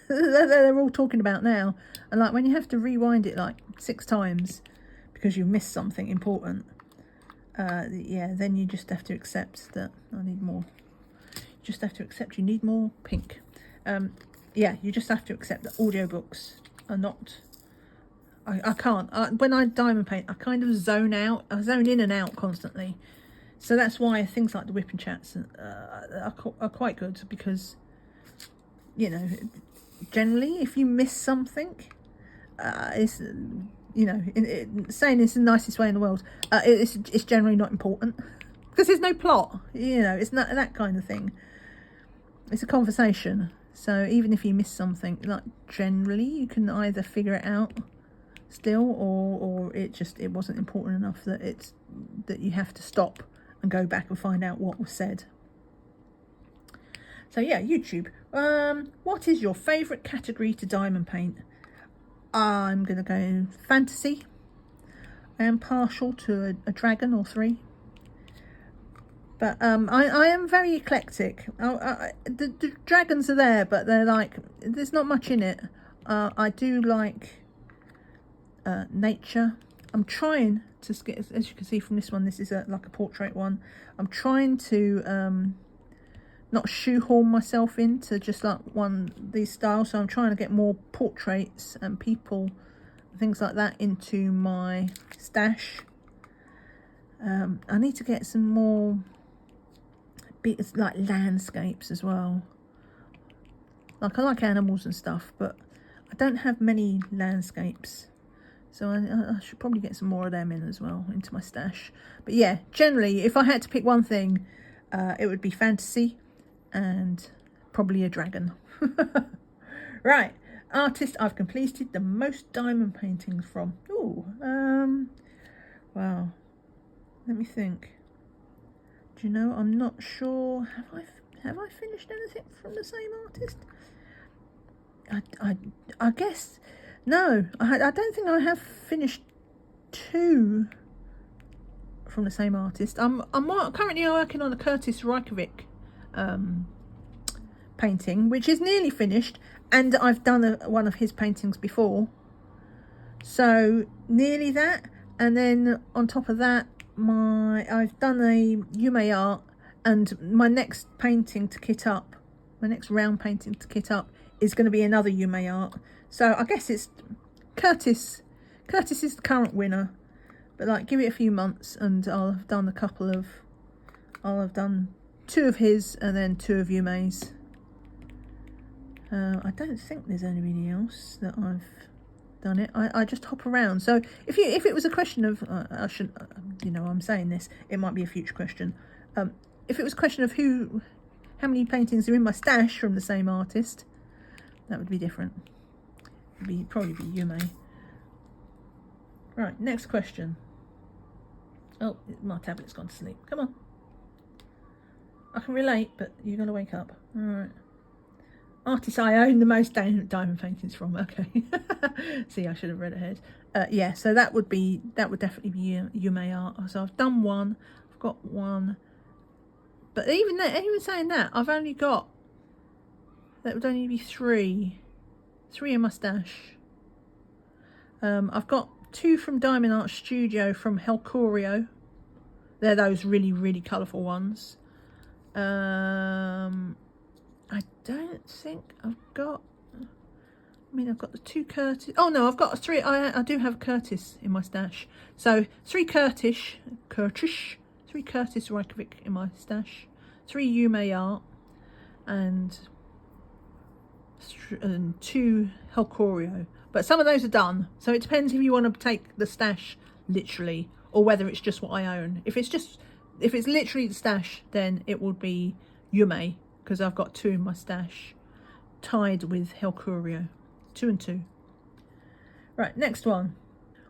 that they're all talking about now. And like, when you have to rewind it like 6 times because you missed something important, yeah, then you just have to accept that I need more. You just have to accept you need more pink. Yeah, you just have to accept that audiobooks are not... I can't. When I diamond paint, I kind of zone out. I zone in and out constantly. So that's why things like the WiP Chats are quite good, because, you know, generally if you miss something, you know, saying this in the nicest way in the world, it's generally not important because there's no plot, you know, it's not that kind of thing. It's a conversation. So even if you miss something, like generally you can either figure it out still, or it wasn't important enough that you have to stop and go back and find out what was said. So yeah, YouTube. What is your favourite category to diamond paint? I'm going to go fantasy. I am partial to a dragon or 3. But I am very eclectic. The dragons are there, but they're like, there's not much in it. I do like nature. I'm trying to get, as you can see from this one, this is like a portrait one. I'm trying to not shoehorn myself into just like these styles. So I'm trying to get more portraits and people, things like that into my stash. I need to get some more bits like landscapes as well. Like I like animals and stuff, but I don't have many landscapes. So I should probably get some more of them in as well into my stash. But yeah, generally, if I had to pick one thing, it would be fantasy and probably a dragon. Right, artist I've completed the most diamond paintings from. Oh, wow. Let me think. Do you know, I'm not sure. Have I finished anything from the same artist? I guess no. I don't think I have finished 2 from the same artist. I'm currently working on a Curtis Reykjavik painting, which is nearly finished, and I've done one of his paintings before, so nearly that. And then on top of that, I've done a Yume art, and my next painting to kit up, my next round painting to kit up, is going to be another Yume art. So I guess it's Curtis. Curtis is the current winner, but like, give it a few months and I'll have done I'll have done 2 of his and then 2 of Yume's. I don't think there's anybody else that I've done it. I just hop around. So if it was a question of I shouldn't, you know, I'm saying this, it might be a future question. If it was a question of how many paintings are in my stash from the same artist, that would be different. It'd probably be Yume. Right, next question. Oh, my tablet's gone to sleep. Come on. I can relate, but you're gonna wake up. All right. Artist I own the most diamond paintings from. Okay. See, I should have read ahead. Yeah, so that would definitely be Yume art. So I've done 1. I've got 1. But even saying that, I've only got, that would only be 3 in my stash. I've got 2 from Diamond Art Studio from Helcorio. They're those really, really colourful ones. I don't think I've got, I've got the 2 Curtis. Oh no, I've got 3. I do have Curtis in my stash. So 3 Curtis Reykjavik in my stash, 3 Yume art, and 2 Helcorio. But some of those are done, so it depends if you want to take the stash literally or whether it's just what I own. If it's literally the stash, then it will be Yume, because I've got 2 in my stash tied with Helcorio. 2 and 2. Right, next one.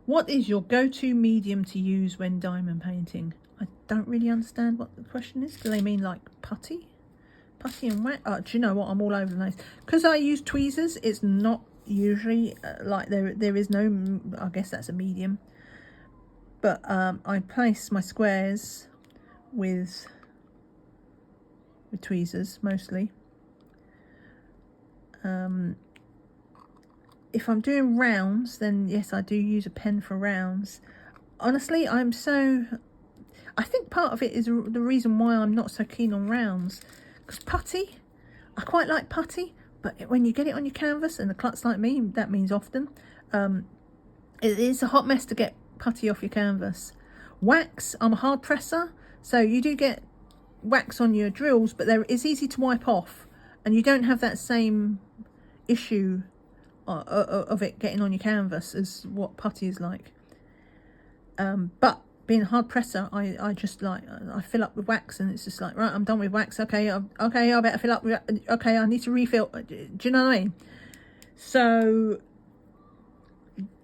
What is your go-to medium to use when diamond painting? I don't really understand what the question is. Do they mean like putty? Putty and wax? Do you know what? I'm all over the place. Because I use tweezers, it's not usually like there is no, I guess that's a medium. But I place my squares with tweezers mostly. If I'm doing rounds, then yes, I do use a pen for rounds. Honestly, I think part of it is the reason why I'm not so keen on rounds, because putty, I quite like putty, but when you get it on your canvas, and the klutz like me, that means often, it is a hot mess to get putty off your canvas. Wax, I'm a hard presser, so you do get wax on your drills, but it's easy to wipe off, and you don't have that same issue of it getting on your canvas as what putty is like. But being a hard presser, I just like, I fill up with wax, and it's just like, right, I'm done with wax. Okay, okay, I better fill up with, okay, I need to refill. Do you know what I mean? So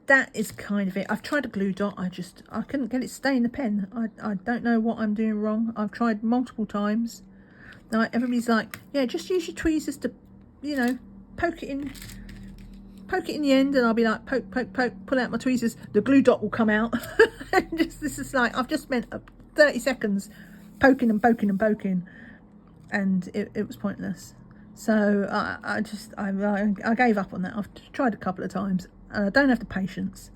that is kind of it. I've tried a glue dot. I couldn't get it to stay in the pen. I don't know what I'm doing wrong. I've tried multiple times. Now everybody's like, yeah, just use your tweezers to, you know, poke it in the end, and I'll be like, poke, pull out my tweezers, the glue dot will come out. This is like, I've just spent 30 seconds poking, and it was pointless. So I gave up on that. I've tried a couple of times, and I don't have the patience.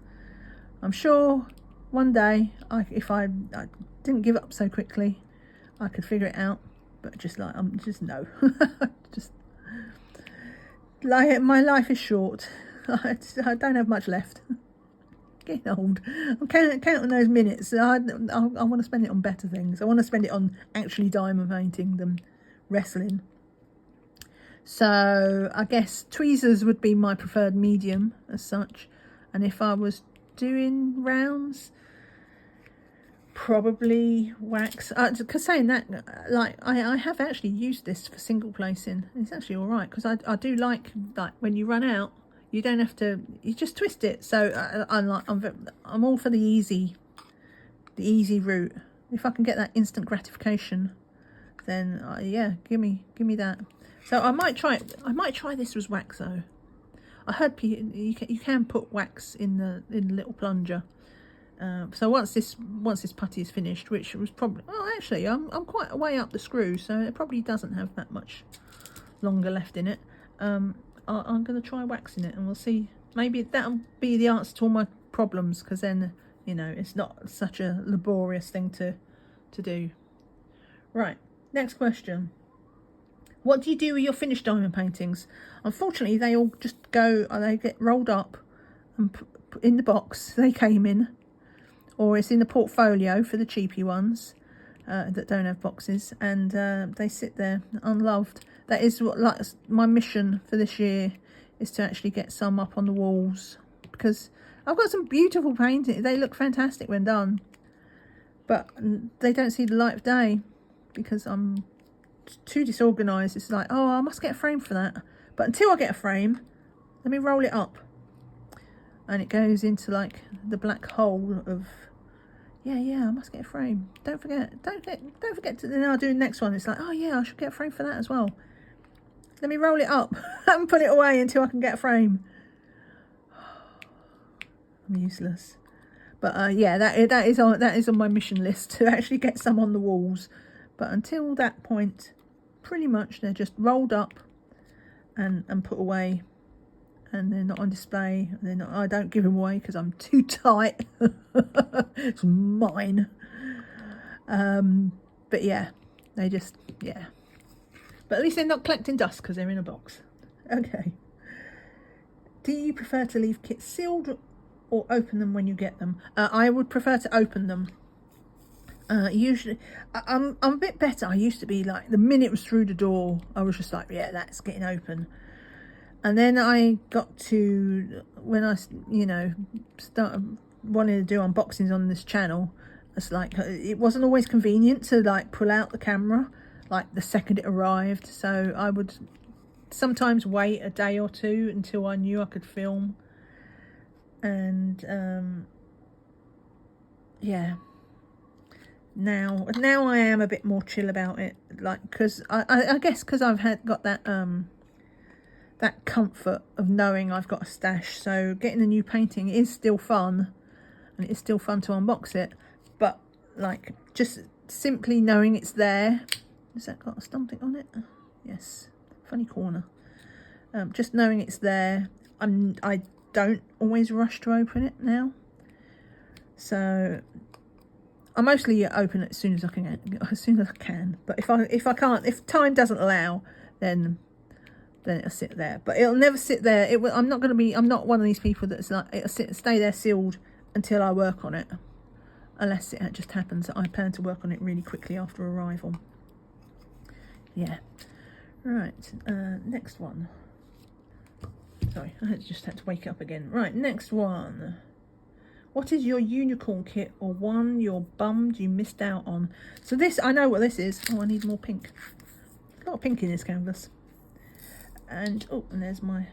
I'm sure one day, if I didn't give up so quickly, I could figure it out. But just like, I'm just no. Just like, my life is short. I don't have much left. Getting old. I'm counting those minutes. I want to spend it on better things. I want to spend it on actually diamond painting than wrestling. So I guess tweezers would be my preferred medium as such. And if I was doing rounds, probably wax. Because saying that, like, I have actually used this for single placing. It's actually all right, because I do like when you run out, you don't have to, you just twist it. So I'm all for the easy route. If I can get that instant gratification, then yeah, give me that. So I might try this with wax though. I heard you can put wax in the little plunger. So once this putty is finished, which was probably, oh, actually I'm quite a way up the screw, so it probably doesn't have that much longer left in it. I'm going to try waxing it, and we'll see. Maybe that'll be the answer to all my problems, because then, you know, it's not such a laborious thing to do. Right, next question. What do you do with your finished diamond paintings? Unfortunately, they all just go, they get rolled up and put in the box they came in, or it's in the portfolio for the cheapy ones that don't have boxes, and they sit there unloved. That is what, like, my mission for this year, is to actually get some up on the walls, because I've got some beautiful paintings. They look fantastic when done, but they don't see the light of day because I'm too disorganised. It's like, oh, I must get a frame for that. But until I get a frame, let me roll it up, and it goes into like the black hole of, yeah, I must get a frame. Don't forget to, then I'll do the next one. It's like, oh yeah, I should get a frame for that as well. Let me roll it up and put it away until I can get a frame. I'm useless. But yeah, that is on my mission list, to actually get some on the walls. But until that point, pretty much they're just rolled up and put away, and they're not on display. They're not. I don't give them away because I'm too tight. It's mine. But yeah, they just, yeah. But at least they're not collecting dust because they're in a box. Okay. Do you prefer to leave kits sealed or open them when you get them? I would prefer to open them. Usually, I'm a bit better. I used to be like, the minute it was through the door, I was just like, yeah, that's getting open. And then I got to, when I, you know, started wanting to do unboxings on this channel, it's like, it wasn't always convenient to like pull out the camera like the second it arrived. So I would sometimes wait a day or two until I knew I could film. And yeah. Now I am a bit more chill about it, like, because I guess because I've got that that comfort of knowing I've got a stash. So getting a new painting is still fun, and it's still fun to unbox it, but like, just simply knowing it's there. Has that got something on it? Yes, funny corner. Just knowing it's there, I don't always rush to open it now. So I mostly open it as soon as I can. But if I can't, if time doesn't allow, then it'll sit there. But it'll never sit there. I'm not one of these people that's like, it'll stay there sealed until I work on it, unless it just happens that I plan to work on it really quickly after arrival. Yeah. Right. Next one. Sorry, I just had to wake up again. Right, next one. What is your unicorn kit or one you're bummed you missed out on? So this, I know what this is. Oh, I need more pink. A lot of pink in this canvas. And, oh, and there's my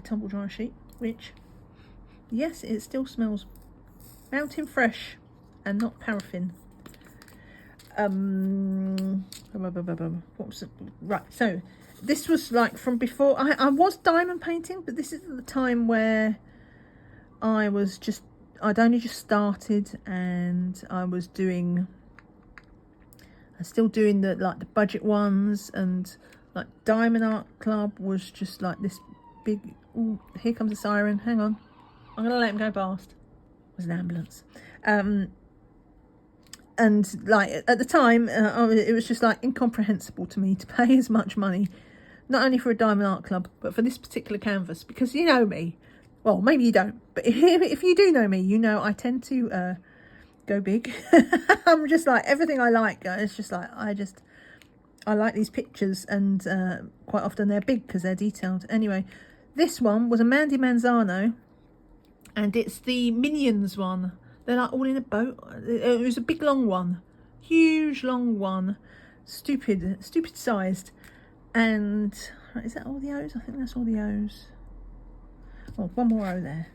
tumble dryer sheet, which, yes, it still smells mountain fresh and not paraffin. What was it? Right, so this was like from before. I was diamond painting, but this is the time where I'd only just started, and I was still doing the budget ones, and like Diamond Art Club was just like this big. Ooh, here comes a siren. Hang on, I'm gonna let him go past. It was an ambulance. And like at the time, it was just like incomprehensible to me to pay as much money, not only for a Diamond Art Club, but for this particular canvas, because you know me. Well, maybe you don't, but if you do know me, you know I tend to go big. I'm just like, everything I like, it's just like, I like these pictures, and quite often they're big because they're detailed. Anyway, this one was a Mandy Manzano, and it's the Minions one. They're like all in a boat. It was a big long one, huge long one, stupid sized. And is that all the O's? I think that's all the O's. Oh, one more O there.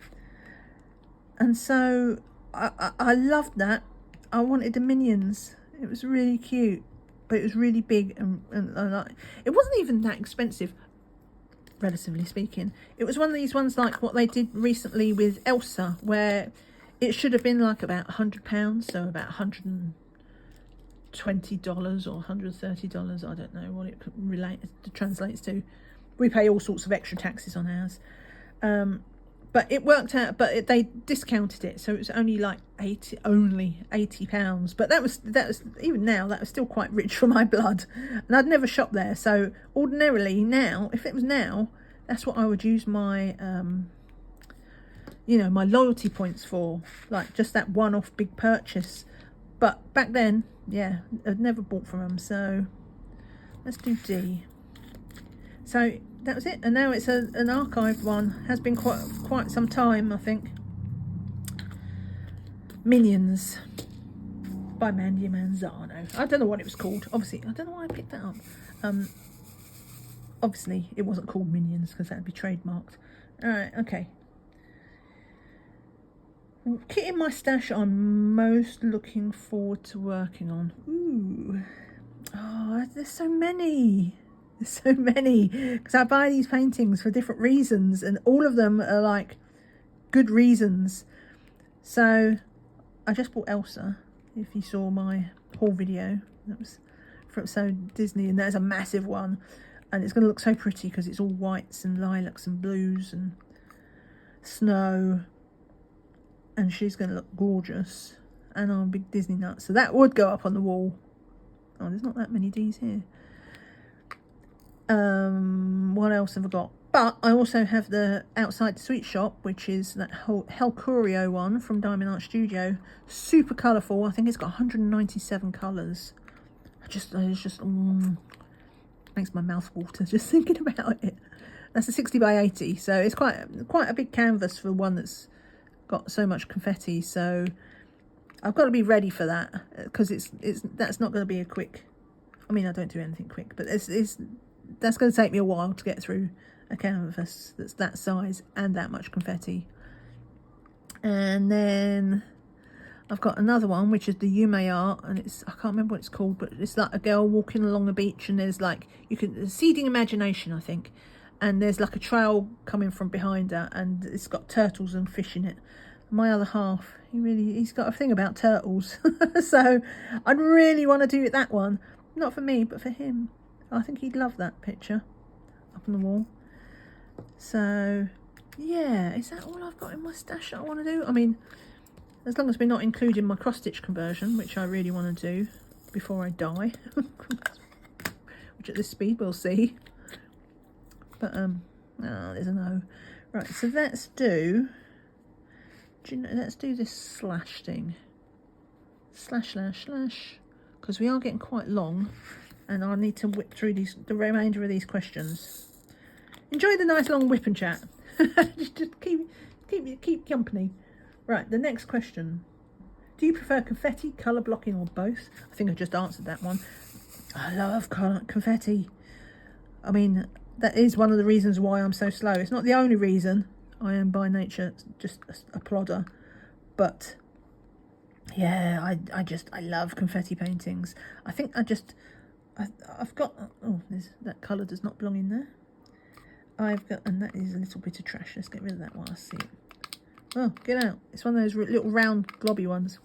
And so I loved that. I wanted the Minions. It was really cute, but it was really big, and like, it wasn't even that expensive, relatively speaking. It was one of these ones like what they did recently with Elsa, where it should have been like about £100, so about $120 or $130. I don't know what it translates to. We pay all sorts of extra taxes on ours. But it worked out, but they discounted it, so it was only like £80. But that was even now, that was still quite rich for my blood, and I'd never shopped there. So ordinarily now, if it was now, that's what I would use my my loyalty points for, like just that one-off big purchase. But back then, yeah, I'd never bought from them. So let's do D. So that was it, and now it's an archived one. Has been quite some time, I think. Minions by Mandy Manzano. I don't know what it was called. Obviously, I don't know why I picked that up. Obviously, it wasn't called Minions because that would be trademarked. All right, okay. Kit in my stash I'm most looking forward to working on. Ooh, oh, there's so many. There's so many, because I buy these paintings for different reasons, and all of them are like good reasons. So I just bought Elsa. If you saw my haul video, that was from Disney, and there's a massive one, and it's going to look so pretty because it's all whites and lilacs and blues and snow, and she's going to look gorgeous. And I'm a big Disney nut, so that would go up on the wall. Oh, there's not that many D's here. What else have I got? But I also have the Outside the Sweet Shop, which is that whole Helcurio one from Diamond Art Studio. Super colourful. I think it's got 197 colours. It just makes my mouth water just thinking about it. That's a 60 by 80, so it's quite a big canvas for one that's got so much confetti. So I've got to be ready for that, because that's not going to be a quick. I mean, I don't do anything quick, but that's going to take me a while to get through a canvas that's that size and that much confetti. And then I've got another one, which is the Yume art, and I can't remember what it's called, but it's like a girl walking along a beach, and there's like, seeding imagination, I think, and there's like a trail coming from behind her, and it's got turtles and fish in it. My other half, he's got a thing about turtles. So I'd really want to do that one, not for me, but for him. I think he'd love that picture up on the wall. So yeah, is that all I've got in my stash that I want to do? I mean, as long as we're not including my cross stitch conversion, which I really want to do before I die, which at this speed we'll see. But there's a no. Right, so let's do this slash thing. Slash, because we are getting quite long, and I need to whip through the remainder of these questions. Enjoy the nice long WiP Chat. just keep company. Right, the next question. Do you prefer confetti, colour blocking, or both? I think I just answered that one. I love confetti. I mean, that is one of the reasons why I'm so slow. It's not the only reason. I am by nature just a plodder. But yeah, I love confetti paintings. I think I've got, oh, that colour does not belong in there. I've got, and that is a little bit of trash. Let's get rid of that while I see it. Oh, get out. It's one of those little round globby ones.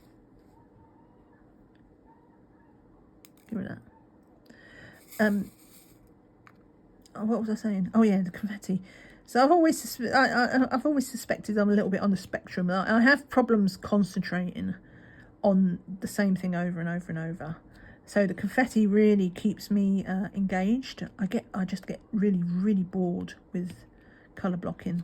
Get rid of that. What was I saying? Oh yeah, the confetti. So I've always suspected I'm a little bit on the spectrum. I have problems concentrating on the same thing over and over and over. So the confetti really keeps me engaged. I just get really bored with colour blocking.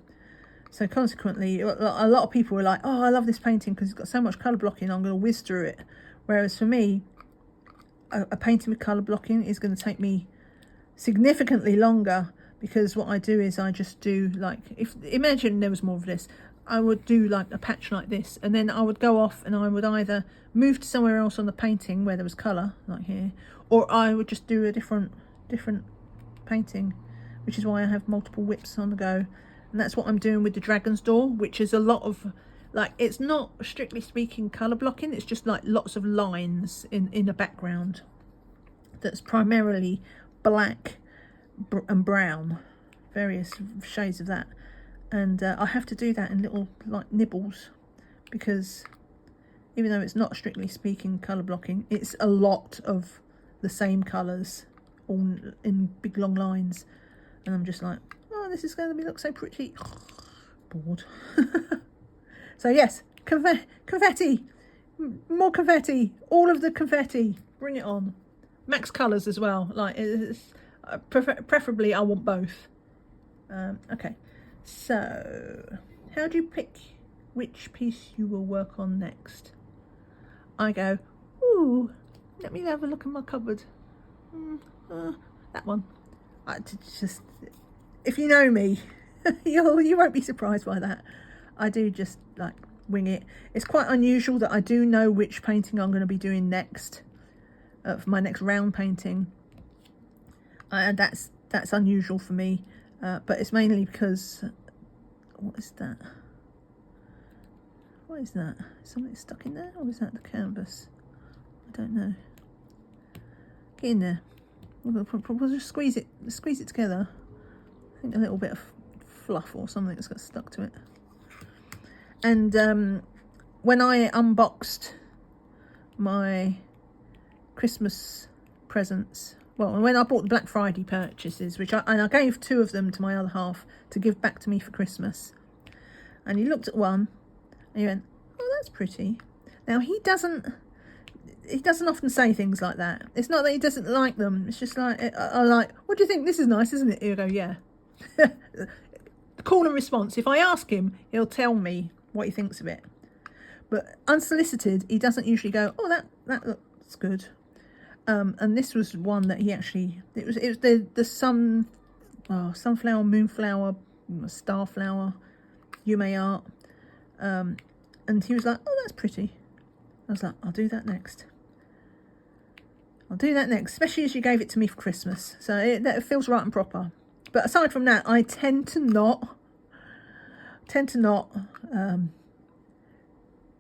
So consequently, a lot of people are like, oh, I love this painting because it's got so much colour blocking, I'm going to whiz through it. Whereas for me, a painting with colour blocking is going to take me significantly longer, because what I do is I just do, like, imagine there was more of this, I would do like a patch like this, and then I would go off and I would either move to somewhere else on the painting where there was colour, like here, or I would just do a different painting, which is why I have multiple WiPs on the go. And that's what I'm doing with the Dragon's Door, which is a lot of, like, it's not strictly speaking colour blocking, it's just like lots of lines in a background that's primarily black and brown, various shades of that. And I have to do that in little, like, nibbles, because even though it's not strictly speaking colour blocking, it's a lot of the same colours all in big long lines. And I'm just like, oh, this is going to look so pretty. Bored. So yes, confetti, more confetti, all of the confetti, bring it on. Max colours as well, like, preferably I want both. Okay, so how do you pick which piece you will work on next? I go, ooh, let me have a look in my cupboard. That one. Just, if you know me, you won't be surprised by that. I do just, like, wing it. It's quite unusual that I do know which painting I'm going to be doing next, for my next round painting, and that's unusual for me. But it's mainly because, what is that? What is that? Something stuck in there, or is that the canvas? I don't know. Get in there. We'll just squeeze it together. I think a little bit of fluff or something that's got stuck to it. And when I unboxed my Christmas presents, well, when I bought the Black Friday purchases, I gave 2 of them to my other half to give back to me for Christmas, and he looked at one and he went, oh, that's pretty. Now he doesn't often say things like that. It's not that he doesn't like them, it's just like, I'm like, what do you think? This is nice, isn't it? He'll go, yeah. Call and response. If I ask him, he'll tell me what he thinks of it. But unsolicited, he doesn't usually go, oh, that looks good. And this was one that he actually, it was the sunflower, moonflower, starflower, Yume art. And he was like, oh, that's pretty. I was like, I'll do that next. Especially as you gave it to me for Christmas. So that feels right and proper. But aside from that, I tend to not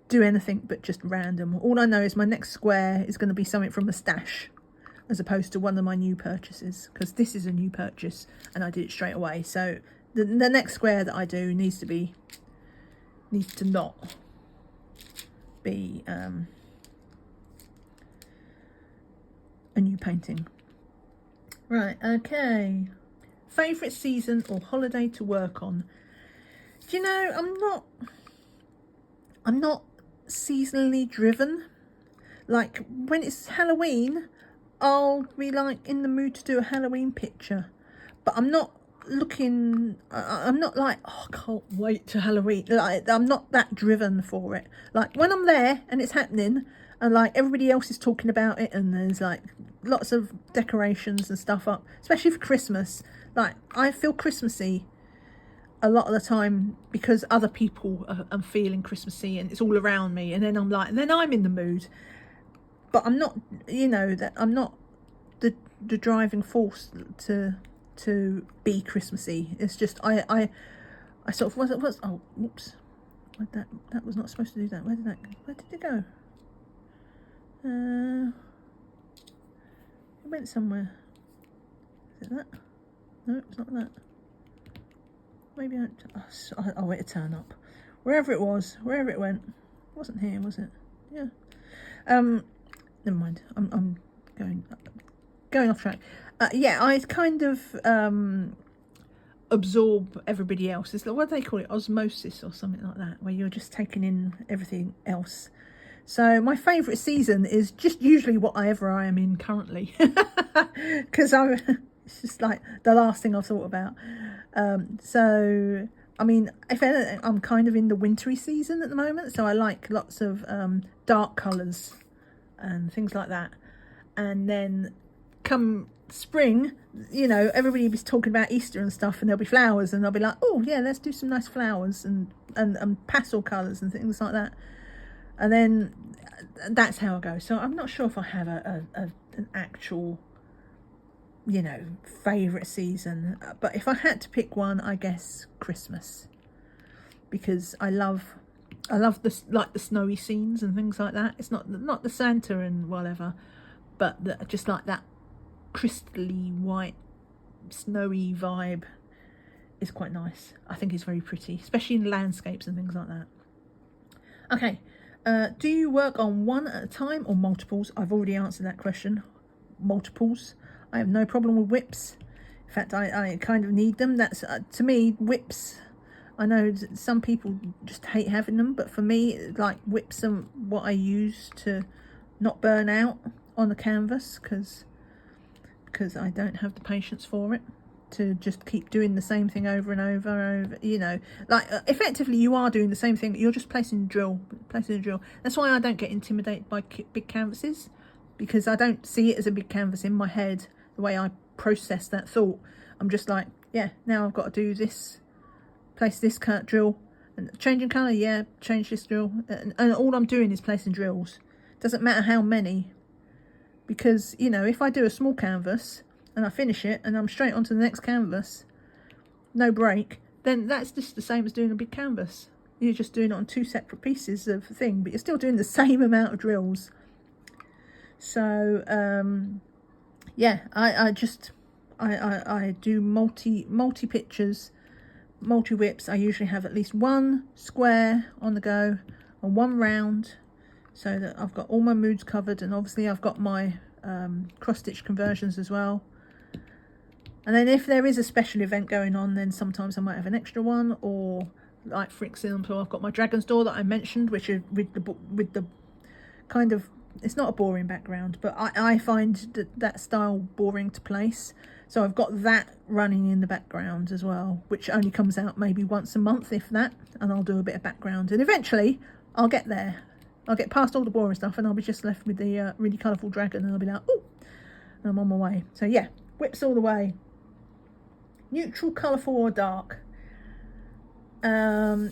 do anything but just random. All I know is my next square is going to be something from a stash, as opposed to one of my new purchases, because this is a new purchase and I did it straight away. So the next square that I do needs to not be a new painting. Right, okay. Favourite season or holiday to work on? Do you know, I'm not seasonally driven. Like, when it's Halloween, I'll be like in the mood to do a Halloween picture, but I'm not looking, I'm not like, oh, I can't wait to Halloween. Like, I'm not that driven for it. Like, when I'm there and it's happening and like everybody else is talking about it and there's like lots of decorations and stuff up, especially for Christmas, Like, I feel Christmassy a lot of the time because other people are feeling Christmassy and it's all around me, and then I'm like, and then I'm in the mood, but I'm not, you know, that I'm not the driving force to be Christmassy. It's just I sort of was oh whoops, that was not supposed to do that. Where did it go? It went somewhere. Is it that? No, it's not that. Maybe I'll wait to turn up. Wherever it was, wherever it went. It wasn't here, was it? Yeah. Never mind. I'm going off track. Yeah, I kind of absorb everybody else. It's like, what do they call it? Osmosis or something like that, where you're just taking in everything else. So my favourite season is just usually whatever I am in currently, because it's just like the last thing I've thought about. So I mean, if anything, I'm kind of in the wintry season at the moment, so I like lots of dark colours and things like that. And then come spring, you know, everybody was talking about Easter and stuff, and there'll be flowers, and I'll be like, oh yeah, let's do some nice flowers and pastel colours and things like that. And then that's how I go. So I'm not sure if I have an actual, you know, favourite season, but if I had to pick one, I guess Christmas, because I love this, like the snowy scenes and things like that. It's not the Santa and whatever, but just like that crystally white snowy vibe is quite nice. I think it's very pretty, especially in landscapes and things like that. Okay, do you work on one at a time or multiples? I've already answered that question. Multiples. I have no problem with WiPs. In fact, I kind of need them. That's to me, WiPs. I know some people just hate having them, but for me, like, WiPs are what I use to not burn out on the canvas, because I don't have the patience for it to just keep doing the same thing over and over, you know, like effectively you are doing the same thing. You're just placing a drill. That's why I don't get intimidated by big canvases, because I don't see it as a big canvas in my head. The way I process that thought, I'm just like, yeah, now I've got to do this, place this drill, and changing colour, yeah, change this drill, and all I'm doing is placing drills. Doesn't matter how many, because, you know, if I do a small canvas and I finish it and I'm straight onto the next canvas, no break, then that's just the same as doing a big canvas. You're just doing it on two separate pieces of thing, but you're still doing the same amount of drills. So yeah, I do multi pictures, multi WiPs. I usually have at least one square on the go and one round, so that I've got all my moods covered, and obviously I've got my cross stitch conversions as well. And then if there is a special event going on, then sometimes I might have an extra one, or like, for example, I've got my Dragon's Door that I mentioned, which is with the kind of, it's not a boring background, but I find that style boring to place. So I've got that running in the background as well, which only comes out maybe once a month, if that, and I'll do a bit of background. And eventually I'll get there. I'll get past all the boring stuff and I'll be just left with the really colourful dragon, and I'll be like, oh, I'm on my way. So yeah, WiPs all the way. Neutral, colourful or dark? All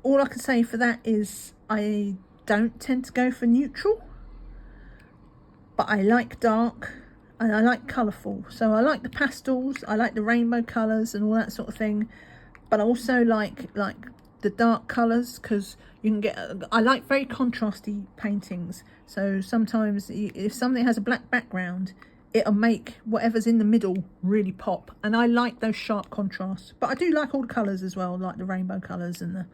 I can say for that is I don't tend to go for neutral, but I like dark and I like colourful. So I like the pastels, I like the rainbow colours and all that sort of thing, but I also like the dark colours, because you can get, I like very contrasty paintings. So sometimes if something has a black background, it'll make whatever's in the middle really pop, and I like those sharp contrasts. But I do like all the colours as well, like the rainbow colours and the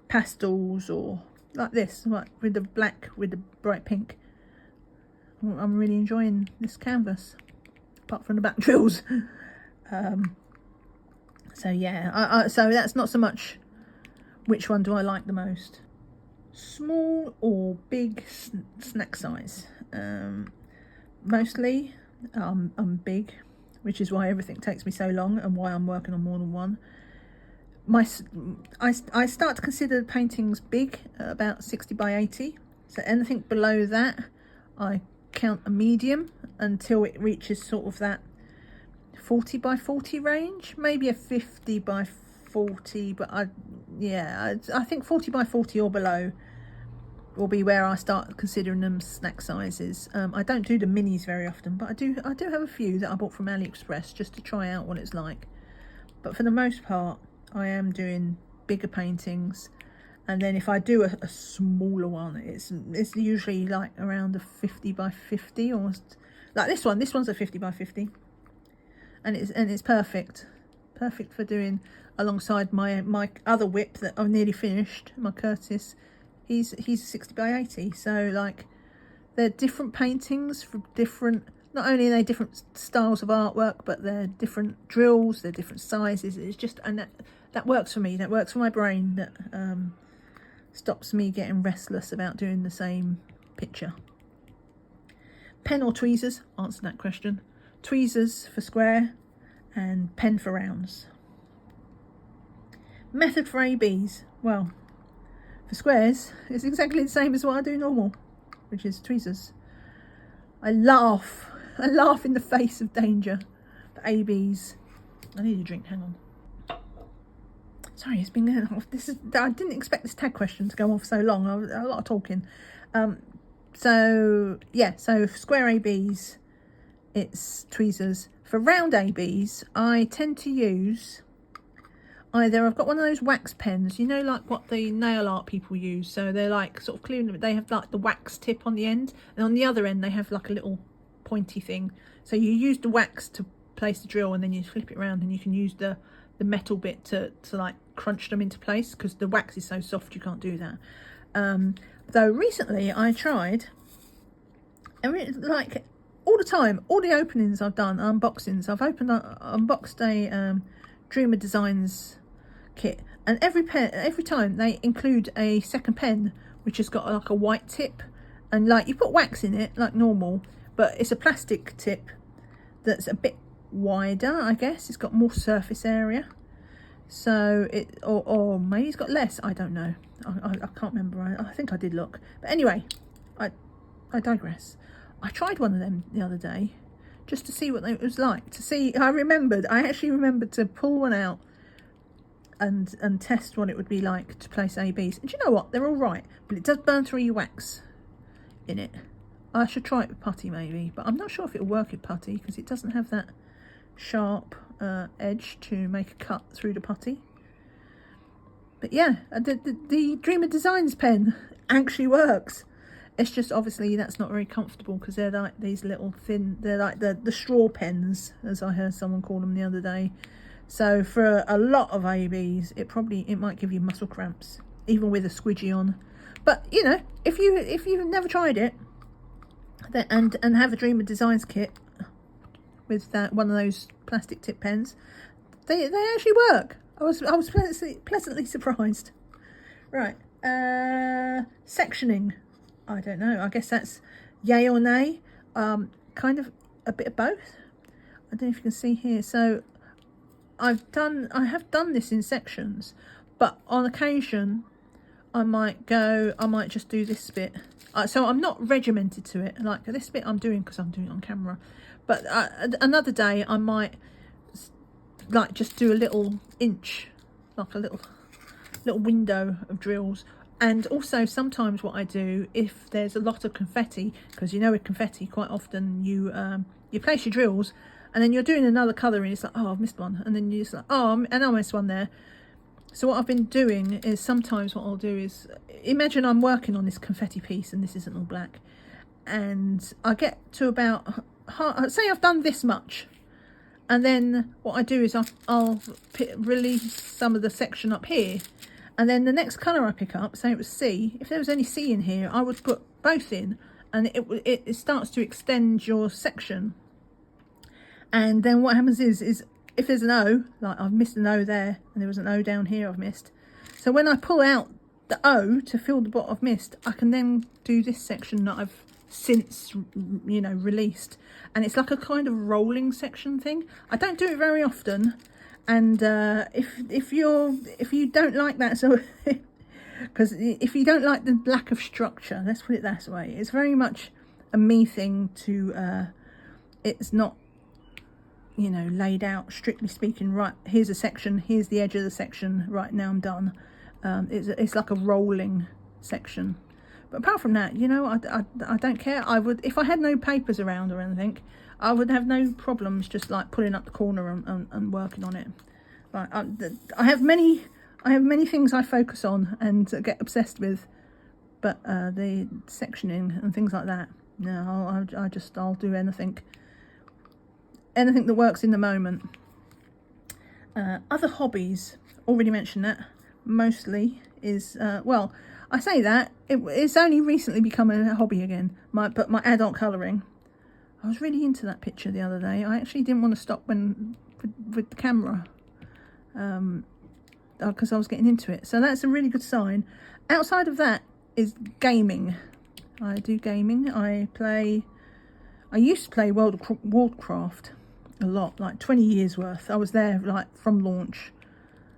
pastels, or like this, like with the black with the bright pink. I'm really enjoying this canvas, apart from the back drills. So yeah, so that's not so much which one do I like the most. Small or big snack size? Mostly I'm big, which is why everything takes me so long and why I'm working on more than one. I start to consider paintings big at about 60 by 80. So anything below that I count a medium until it reaches sort of that 40 by 40 range, maybe a 50 by 40, but I think 40 by 40 or below will be where I start considering them snack sizes. I don't do the minis very often, but I do have a few that I bought from AliExpress just to try out what it's like. But for the most part, I am doing bigger paintings, and then if I do a smaller one, it's usually like around a 50 by 50, almost like this one. This one's a 50 by 50, and it's perfect for doing alongside my other WiP that I've nearly finished, my Curtis. He's 60 by 80, so like they're different paintings from different, not only are they different styles of artwork, but they're different drills, they're different sizes. It's just, and that works for me, that works for my brain, that stops me getting restless about doing the same picture. Pen or tweezers? Answer that question. Tweezers for square and pen for rounds. Method for ABs. Well, for squares, it's exactly the same as what I do normal, which is tweezers. I laugh in the face of danger. For ABs, I need a drink, hang on. Sorry, it's been going off. I didn't expect this tag question to go on for so long. A lot of talking. So for square ABs, it's tweezers. For round ABs, I tend to use either, I've got one of those wax pens, you know, like what the nail art people use. So they're like sort of clean, they have like the wax tip on the end, and on the other end they have like a little pointy thing. So you use the wax to place the drill, and then you flip it around and you can use the metal bit to like crunch them into place, because the wax is so soft you can't do that. Though recently I tried, and like all the time, all the openings I've done, unboxings, I've unboxed a Dreamer Designs kit, and every time they include a second pen which has got like a white tip, and like you put wax in it like normal, but it's a plastic tip that's a bit wider, I guess. It's got more surface area, so it, or maybe it's got less, I don't know. I can't remember. I think I did look, but anyway, I digress. I tried one of them the other day just to see what it was like, to see. I actually remembered to pull one out and test what it would be like to place ABs. And do you know what? They're all right, but it does burn through your wax in it. I should try it with putty maybe, but I'm not sure if it'll work with putty, because it doesn't have that sharp edge to make a cut through the putty. But yeah, the Dreamer Designs pen actually works. It's just obviously that's not very comfortable, because they're like these little thin, they're like the straw pens, as I heard someone call them the other day. So for a lot of ABs, it might give you muscle cramps, even with a squidgy on. But you know, if you've never tried it, and have a Dreamer Designs kit with one of those plastic tip pens, they actually work. I was pleasantly surprised. Right, sectioning. I don't know. I guess that's yay or nay. Kind of a bit of both. I don't know if you can see here. So I have done this in sections, but on occasion I might just do this bit. So I'm not regimented to it. Like this bit I'm doing because I'm doing it on camera. But another day I might like just do a little inch, like a little window of drills. And also sometimes what I do, if there's a lot of confetti, because you know with confetti quite often you place your drills and then you're doing another colour and it's like, oh, I've missed one, and then you're just like, oh, and I missed one there. So what I've been doing is, sometimes what I'll do is, imagine I'm working on this confetti piece and this isn't all black, and I get to about, say I've done this much, and then what I do is I'll release some of the section up here, and then the next colour I pick up, say it was C, if there was any C in here, I would put both in, and it starts to extend your section. And then what happens is if there's an O, like I've missed an O there, and there was an O down here I've missed. So when I pull out the O to fill the bot I've missed, I can then do this section that I've since, you know, released. And it's like a kind of rolling section thing. I don't do it very often. And if you don't like that, so because if you don't like the lack of structure, let's put it that way, it's very much a me thing to it's not you know, laid out, strictly speaking. Right, here's a section, here's the edge of the section, right, now I'm done. It's like a rolling section. But apart from that, you know, I don't care. I would, if I had no papers around or anything, I would have no problems just like pulling up the corner and working on it. Like I have many things I focus on and get obsessed with, but the sectioning and things like that, no, I'll do anything that works in the moment. Other hobbies, already mentioned that, mostly is, well, I say that, it's only recently become a hobby again, but my adult colouring. I was really into that picture the other day. I actually didn't want to stop with the camera, because I was getting into it. So that's a really good sign. Outside of that is gaming. I do gaming. I used to play World of Warcraft a lot, like 20 years worth. I was there like from launch.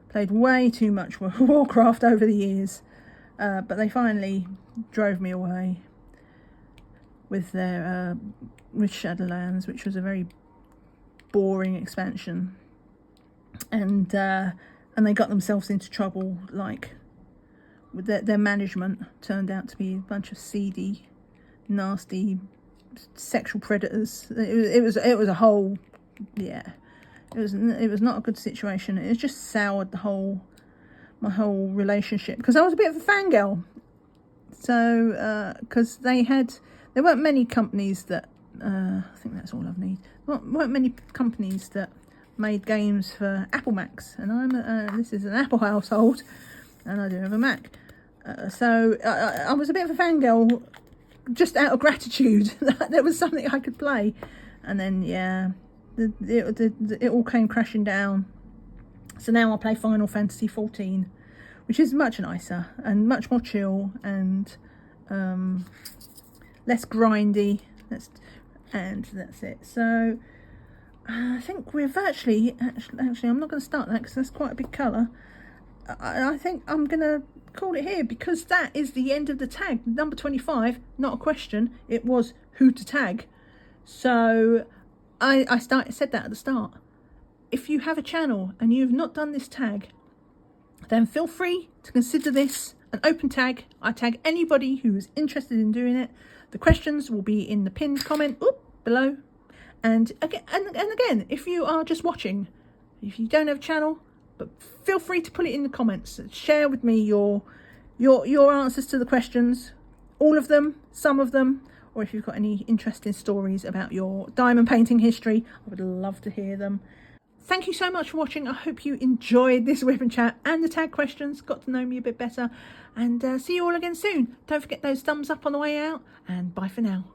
Played way too much Warcraft over the years, but they finally drove me away with their with Shadowlands, which was a very boring expansion, and they got themselves into trouble. Like with their management turned out to be a bunch of seedy, nasty, sexual predators. It was a whole, yeah. It was not a good situation. It just soured my whole relationship, because I was a bit of a fangirl. So because there weren't many companies that I think that's all I've need. Weren't many companies that made games for Apple Macs, and this is an Apple household, and I do have a Mac. So I was a bit of a fangirl, just out of gratitude that there was something I could play, and then yeah. It all came crashing down. So now I play Final Fantasy 14, which is much nicer and much more chill and less grindy. And that's it. So I think we're actually I'm not going to start that because that's quite a big colour. I think I'm going to call it here, because that is the end of the tag. Number 25, not a question. It was who to tag. So I said that at the start. If you have a channel and you've not done this tag, then feel free to consider this an open tag. I tag anybody who is interested in doing it. The questions will be in the pinned comment below. And again, if you are just watching, if you don't have a channel, but feel free to put it in the comments. Share with me your answers to the questions, all of them, some of them. Or if you've got any interesting stories about your diamond painting history, I would love to hear them. Thank you so much for watching. I hope you enjoyed this WiP Chat and the tag questions, got to know me a bit better, and see you all again soon. Don't forget those thumbs up on the way out, and bye for now.